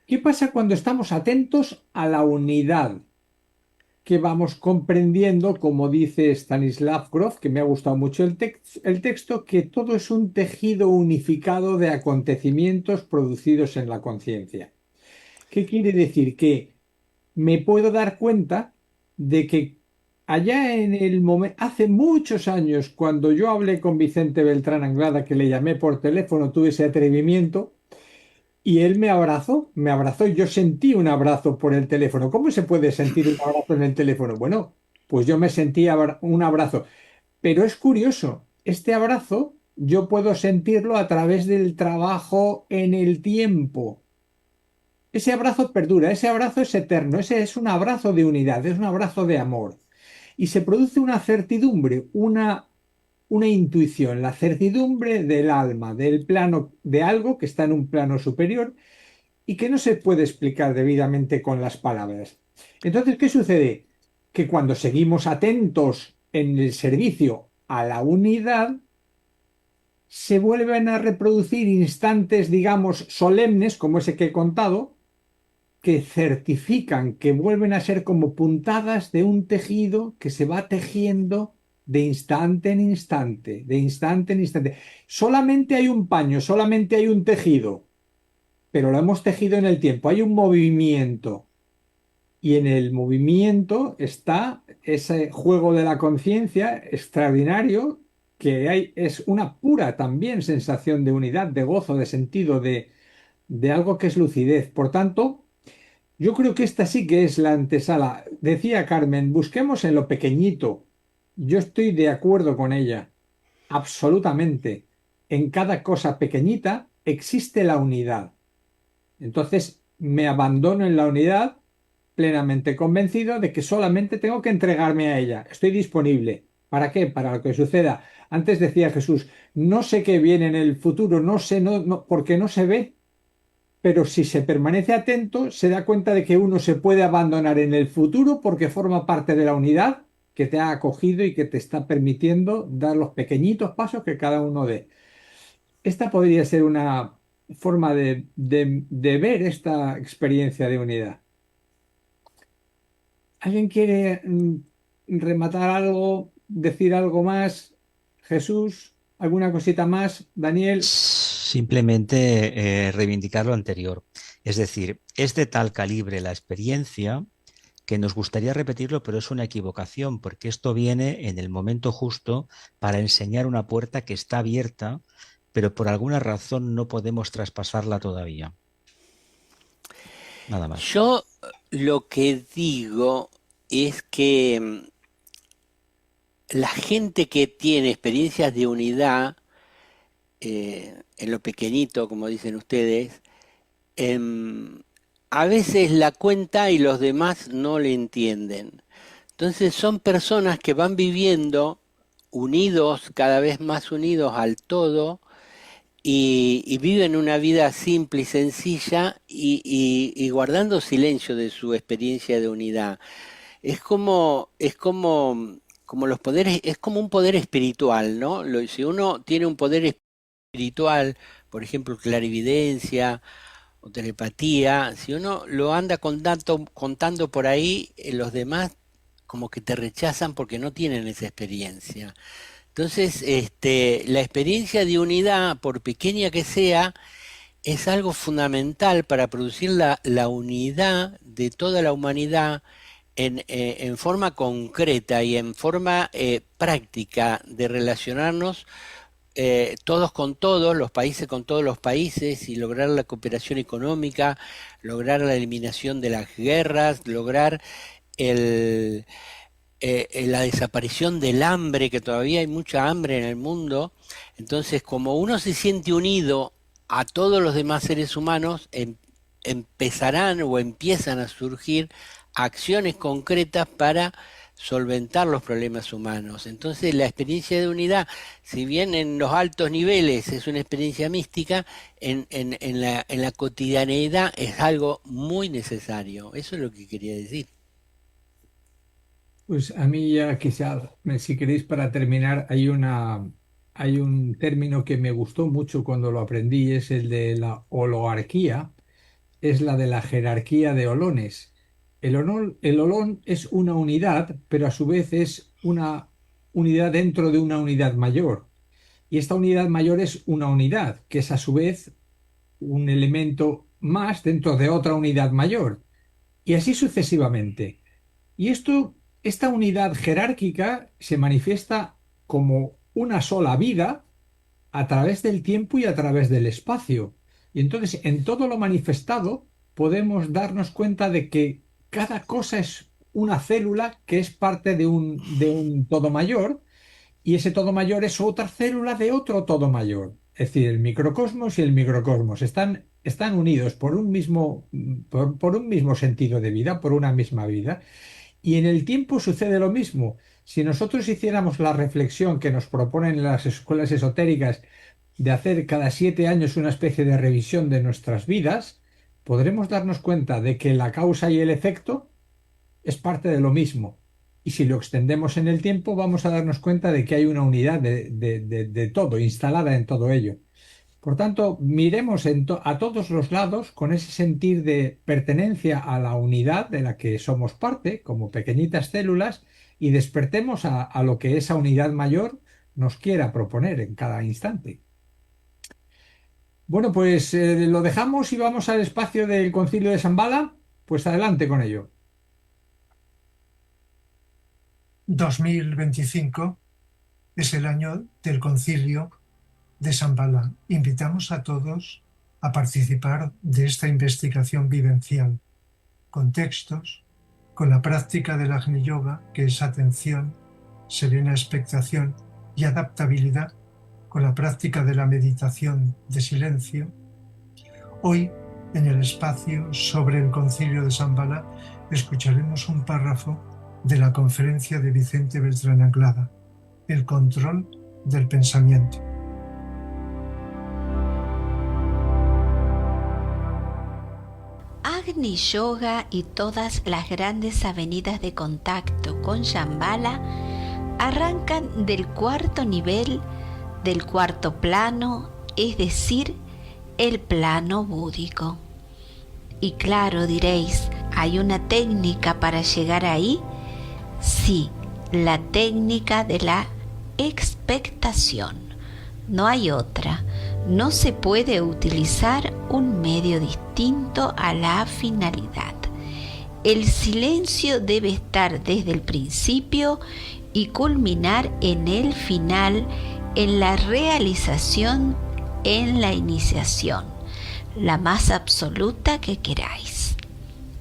¿Qué pasa cuando estamos atentos a la unidad? Que vamos comprendiendo, como dice Stanislav Grof, que me ha gustado mucho el texto, que todo es un tejido unificado de acontecimientos producidos en la conciencia. ¿Qué quiere decir? Que me puedo dar cuenta de que allá en el momento, hace muchos años, cuando yo hablé con Vicente Beltrán Anglada, que le llamé por teléfono, tuve ese atrevimiento, y él me abrazó y yo sentí un abrazo por el teléfono. ¿Cómo se puede sentir un abrazo en el teléfono? Bueno, pues yo me sentí un abrazo. Pero es curioso, este abrazo yo puedo sentirlo a través del trabajo en el tiempo. Ese abrazo perdura, ese abrazo es eterno, ese es un abrazo de unidad, es un abrazo de amor. Y se produce una certidumbre, una intuición, la certidumbre del alma, del plano, de algo que está en un plano superior y que no se puede explicar debidamente con las palabras. Entonces, ¿qué sucede? Que cuando seguimos atentos en el servicio a la unidad, se vuelven a reproducir instantes, digamos, solemnes, como ese que he contado, que certifican, que vuelven a ser como puntadas de un tejido que se va tejiendo de instante en instante, de instante en instante. Solamente hay un paño, solamente hay un tejido, pero lo hemos tejido en el tiempo. Hay un movimiento y en el movimiento está ese juego de la conciencia extraordinario que hay, es una pura también sensación de unidad, de gozo, de sentido, de algo que es lucidez. Por tanto, yo creo que esta sí que es la antesala. Decía Carmen, busquemos en lo pequeñito. Yo estoy de acuerdo con ella, absolutamente. En cada cosa pequeñita existe la unidad. Entonces me abandono en la unidad plenamente convencido de que solamente tengo que entregarme a ella. Estoy disponible. ¿Para qué? Para lo que suceda. Antes decía Jesús, no sé qué viene en el futuro, no sé, porque no se ve. Pero si se permanece atento, se da cuenta de que uno se puede abandonar en el futuro porque forma parte de la unidad que te ha acogido y que te está permitiendo dar los pequeñitos pasos que cada uno dé. Esta podría ser una forma de ver esta experiencia de unidad. ¿Alguien quiere rematar algo, decir algo más? Jesús, ¿alguna cosita más? Daniel.
Simplemente reivindicar lo anterior. Es decir, es de tal calibre la experiencia que nos gustaría repetirlo, pero es una equivocación, porque esto viene en el momento justo para enseñar una puerta que está abierta, pero por alguna razón no podemos traspasarla todavía. Nada más.
Yo lo que digo es que la gente que tiene experiencias de unidad, en lo pequeñito, como dicen ustedes, a veces la cuenta y los demás no le entienden. Entonces son personas que van viviendo unidos, cada vez más unidos al todo, y viven una vida simple y sencilla y guardando silencio de su experiencia de unidad. Como los poderes, es como un poder espiritual, ¿no? Si uno tiene un poder espiritual, por ejemplo, clarividencia o telepatía, si uno lo anda contando por ahí, los demás como que te rechazan porque no tienen esa experiencia. Entonces, la experiencia de unidad, por pequeña que sea, es algo fundamental para producir la unidad de toda la humanidad en forma concreta y en forma práctica de relacionarnos todos con todos, los países con todos los países y lograr la cooperación económica, lograr la eliminación de las guerras, lograr la desaparición del hambre, que todavía hay mucha hambre en el mundo. Entonces, como uno se siente unido a todos los demás seres humanos, empezarán o empiezan a surgir acciones concretas para solventar los problemas humanos. Entonces la experiencia de unidad, si bien en los altos niveles es una experiencia mística, en la cotidianeidad es algo muy necesario. Eso es lo que quería decir.
Pues a mí ya quizá, si queréis para terminar, hay un término que me gustó mucho cuando lo aprendí, es el de la holoarquía, es la de la jerarquía de holones. El holón es una unidad, pero a su vez es una unidad dentro de una unidad mayor. Y esta unidad mayor es una unidad, que es a su vez un elemento más dentro de otra unidad mayor. Y así sucesivamente. Y esta unidad jerárquica se manifiesta como una sola vida a través del tiempo y a través del espacio. Y entonces, en todo lo manifestado, podemos darnos cuenta de que cada cosa es una célula que es parte de un todo mayor, y ese todo mayor es otra célula de otro todo mayor. Es decir, el microcosmos y el microcosmos están unidos por un mismo sentido de vida, por una misma vida. Y en el tiempo sucede lo mismo. Si nosotros hiciéramos la reflexión que nos proponen las escuelas esotéricas de hacer cada 7 años una especie de revisión de nuestras vidas, podremos darnos cuenta de que la causa y el efecto es parte de lo mismo. Y si lo extendemos en el tiempo, vamos a darnos cuenta de que hay una unidad de todo, instalada en todo ello. Por tanto, miremos a todos los lados con ese sentir de pertenencia a la unidad de la que somos parte, como pequeñitas células, y despertemos a lo que esa unidad mayor nos quiera proponer en cada instante. Bueno, pues lo dejamos y vamos al espacio del Concilio de Shambhala. Pues adelante con ello.
2025 es el año del Concilio de Shambhala. Invitamos a todos a participar de esta investigación vivencial, con textos, con la práctica del Agni Yoga, que es atención, serena expectación y adaptabilidad, con la práctica de la meditación de silencio. Hoy, en el espacio sobre el Concilio de Shambhala, escucharemos un párrafo de la conferencia de Vicente Beltrán Anglada, el control del pensamiento.
Agni Yoga y todas las grandes avenidas de contacto con Shambhala arrancan del cuarto nivel, del cuarto plano, es decir, el plano búdico. Y claro, diréis, ¿hay una técnica para llegar ahí? Sí, la técnica de la expectación. No hay otra. No se puede utilizar un medio distinto a la finalidad. El silencio debe estar desde el principio y culminar en el final, en la realización, en la iniciación, la más absoluta que queráis.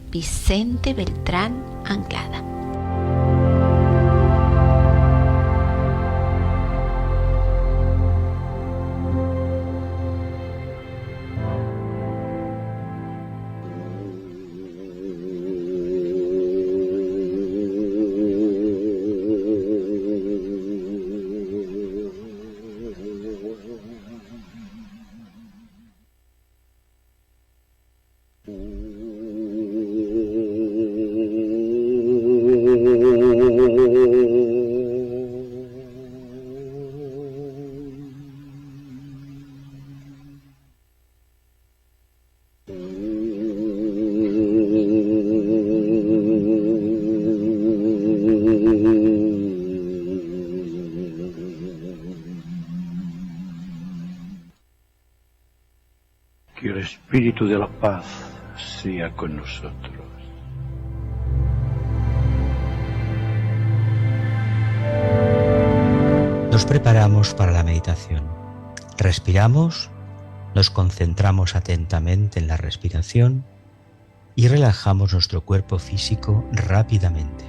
Vicente Beltrán Anglada.
Que el Espíritu de la paz sea con nosotros.
Nos preparamos para la meditación. Respiramos, nos concentramos atentamente en la respiración y relajamos nuestro cuerpo físico rápidamente.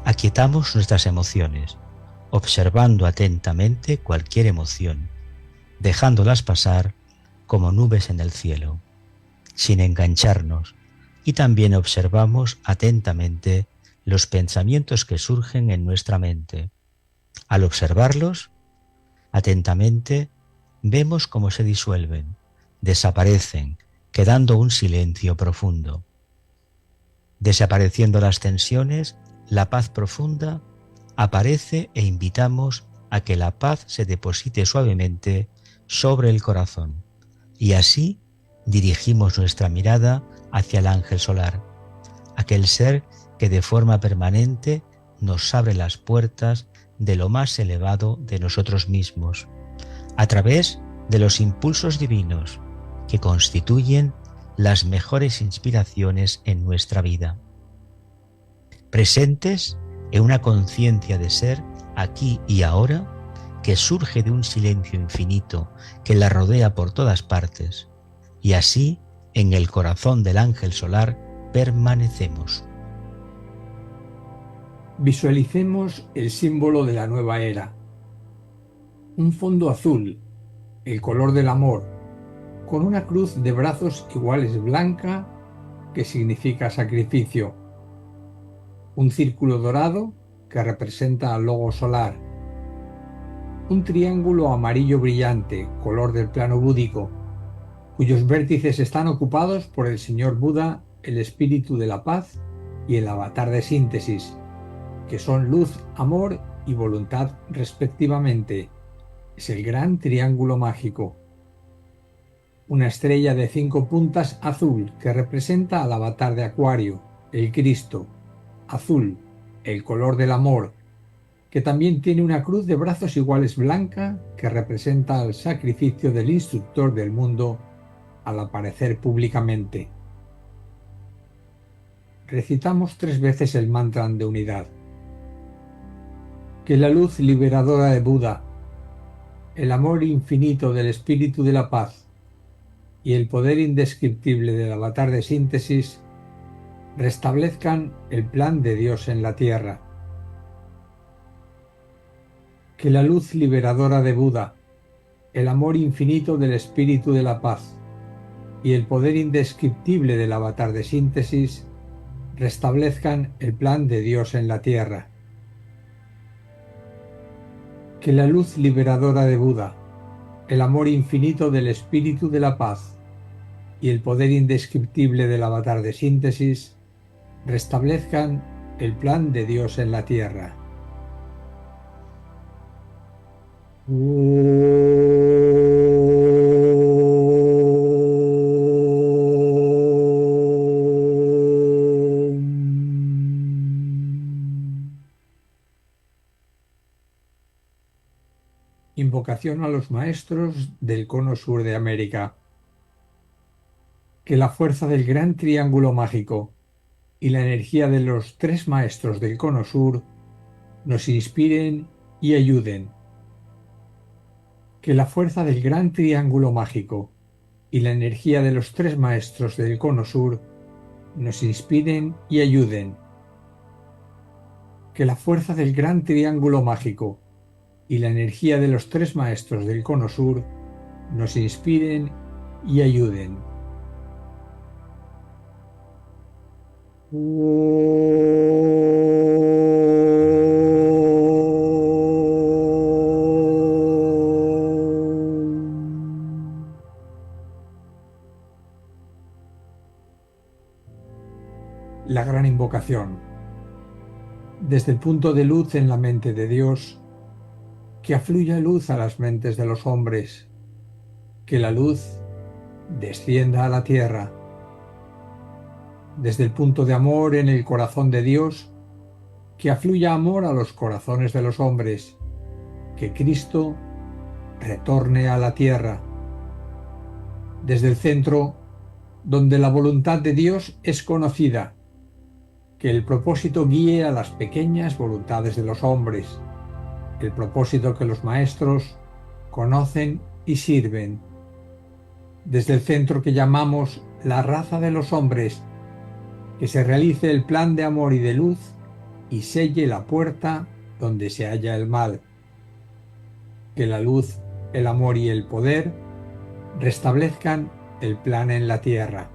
Aquietamos nuestras emociones, observando atentamente cualquier emoción, dejándolas pasar como nubes en el cielo, sin engancharnos, y también observamos atentamente los pensamientos que surgen en nuestra mente. Al observarlos atentamente, vemos cómo se disuelven, desaparecen, quedando un silencio profundo. Desapareciendo las tensiones, la paz profunda, aparece e invitamos a que la paz se deposite suavemente sobre el corazón. Y así dirigimos nuestra mirada hacia el ángel solar, aquel ser que de forma permanente nos abre las puertas de lo más elevado de nosotros mismos, a través de los impulsos divinos que constituyen las mejores inspiraciones en nuestra vida. Presentes en una conciencia de ser aquí y ahora que surge de un silencio infinito que la rodea por todas partes, y así en el corazón del ángel solar permanecemos.
Visualicemos el símbolo de la nueva era. Un fondo azul, el color del amor, con una cruz de brazos iguales blanca, que significa sacrificio. Un círculo dorado, que representa al logo solar. Un triángulo amarillo brillante, color del plano búdico, cuyos vértices están ocupados por el señor Buda, el espíritu de la paz y el avatar de síntesis, que son luz, amor y voluntad respectivamente. Es el gran triángulo mágico. Una estrella de 5 puntas azul que representa al avatar de Acuario, el Cristo. Azul, el color del amor, que también tiene una cruz de brazos iguales blanca que representa el sacrificio del instructor del mundo al aparecer públicamente. Recitamos 3 veces el mantra de unidad. Que la luz liberadora de Buda, el amor infinito del espíritu de la paz y el poder indescriptible del avatar de síntesis restablezcan el plan de Dios en la tierra. Que la luz liberadora de Buda, el amor infinito del espíritu de la paz y el poder indescriptible del avatar de síntesis restablezcan el plan de Dios en la tierra. Que la luz liberadora de Buda, el amor infinito del espíritu de la paz y el poder indescriptible del avatar de síntesis restablezcan el plan de Dios en la tierra. Invocación a los maestros del cono sur de América. Que la fuerza del gran triángulo mágico y la energía de los 3 maestros del cono sur nos inspiren y ayuden. Que la fuerza del gran triángulo mágico y la energía de los 3 maestros del cono sur nos inspiren y ayuden. Que la fuerza del gran triángulo mágico y la energía de los 3 maestros del cono sur nos inspiren y ayuden. La gran invocación. Desde el punto de luz en la mente de Dios, que afluya luz a las mentes de los hombres, que la luz descienda a la tierra. Desde el punto de amor en el corazón de Dios, que afluya amor a los corazones de los hombres, que Cristo retorne a la tierra. Desde el centro, donde la voluntad de Dios es conocida, que el propósito guíe a las pequeñas voluntades de los hombres, el propósito que los maestros conocen y sirven. Desde el centro que llamamos la raza de los hombres, que se realice el plan de amor y de luz y selle la puerta donde se halla el mal. Que la luz, el amor y el poder restablezcan el plan en la tierra.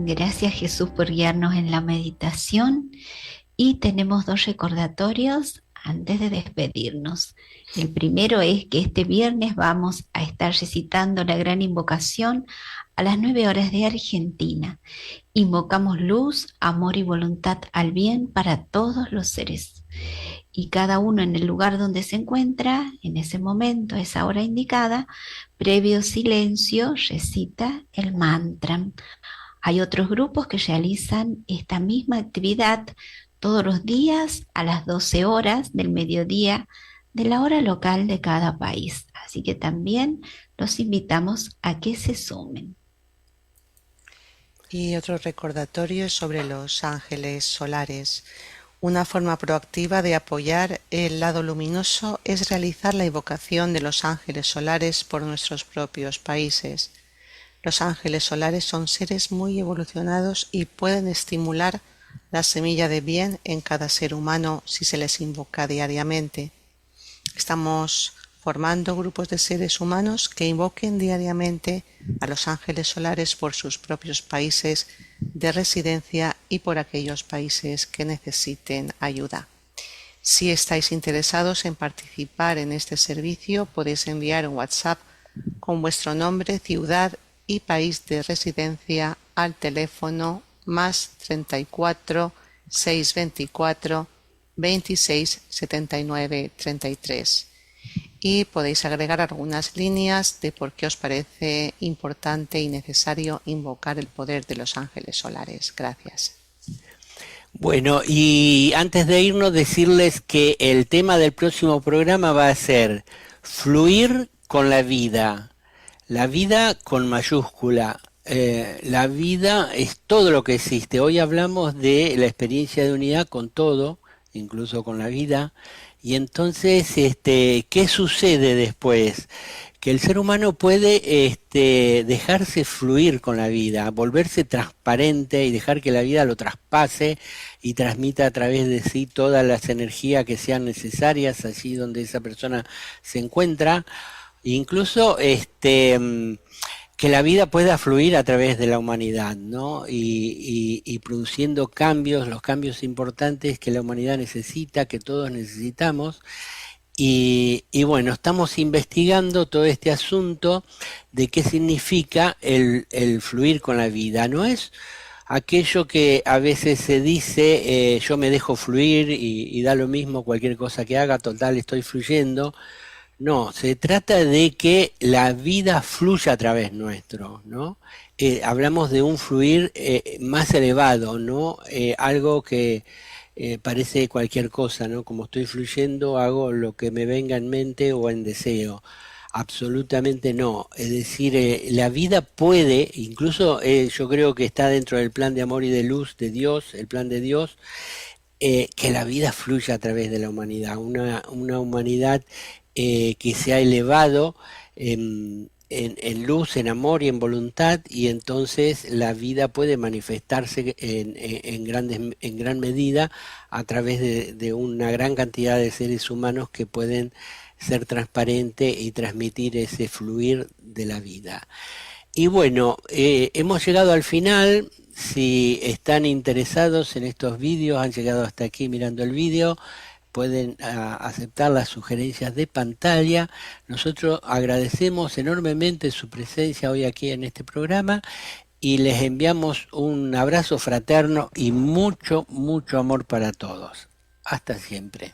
Gracias, Jesús, por guiarnos en la meditación. Y tenemos 2 recordatorios antes de despedirnos. El primero es que este viernes vamos a estar recitando la gran invocación a las 9 horas de Argentina. Invocamos luz, amor y voluntad al bien para todos los seres. Y cada uno en el lugar donde se encuentra, en ese momento, a esa hora indicada, previo silencio, recita el mantra. Hay otros grupos que realizan esta misma actividad todos los días a las 12 horas del mediodía de la hora local de cada país. Así que también los invitamos a que se sumen.
Y otro recordatorio sobre los ángeles solares. Una forma proactiva de apoyar el lado luminoso es realizar la invocación de los ángeles solares por nuestros propios países. Los ángeles solares son seres muy evolucionados y pueden estimular la semilla de bien en cada ser humano si se les invoca diariamente. Estamos formando grupos de seres humanos que invoquen diariamente a los ángeles solares por sus propios países de residencia y por aquellos países que necesiten ayuda. Si estáis interesados en participar en este servicio, podéis enviar un WhatsApp con vuestro nombre, ciudad y país de residencia al teléfono +34 624 26 79 33 y podéis agregar algunas líneas de por qué os parece importante y necesario invocar el poder de los ángeles solares. Gracias.
Bueno, y antes de irnos, decirles que el tema del próximo programa va a ser fluir con la vida con mayúscula. La vida es todo lo que existe. Hoy hablamos de la experiencia de unidad con todo, incluso con la vida. Y entonces, ¿qué sucede después? Que el ser humano puede dejarse fluir con la vida, volverse transparente y dejar que la vida lo traspase y transmita a través de sí todas las energías que sean necesarias allí donde esa persona se encuentra. Incluso que la vida pueda fluir a través de la humanidad, ¿no? Y produciendo cambios, los cambios importantes que la humanidad necesita, que todos necesitamos. Y bueno, estamos investigando todo este asunto de qué significa el fluir con la vida. No es aquello que a veces se dice, yo me dejo fluir y da lo mismo cualquier cosa que haga, total estoy fluyendo. No, se trata de que la vida fluya a través nuestro, ¿no? Hablamos de un fluir más elevado, ¿no? Algo que parece cualquier cosa, ¿no? Como estoy fluyendo, hago lo que me venga en mente o en deseo. Absolutamente no. Es decir, la vida puede, incluso yo creo que está dentro del plan de amor y de luz de Dios, el plan de Dios, que la vida fluya a través de la humanidad, una humanidad que se ha elevado en luz, en amor y en voluntad, y entonces la vida puede manifestarse en gran medida a través de una gran cantidad de seres humanos que pueden ser transparentes y transmitir ese fluir de la vida. Y bueno, hemos llegado al final. Si están interesados en estos vídeos, han llegado hasta aquí mirando el vídeo, pueden aceptar las sugerencias de pantalla. Nosotros agradecemos enormemente su presencia hoy aquí en este programa y les enviamos un abrazo fraterno y mucho, mucho amor para todos. Hasta siempre.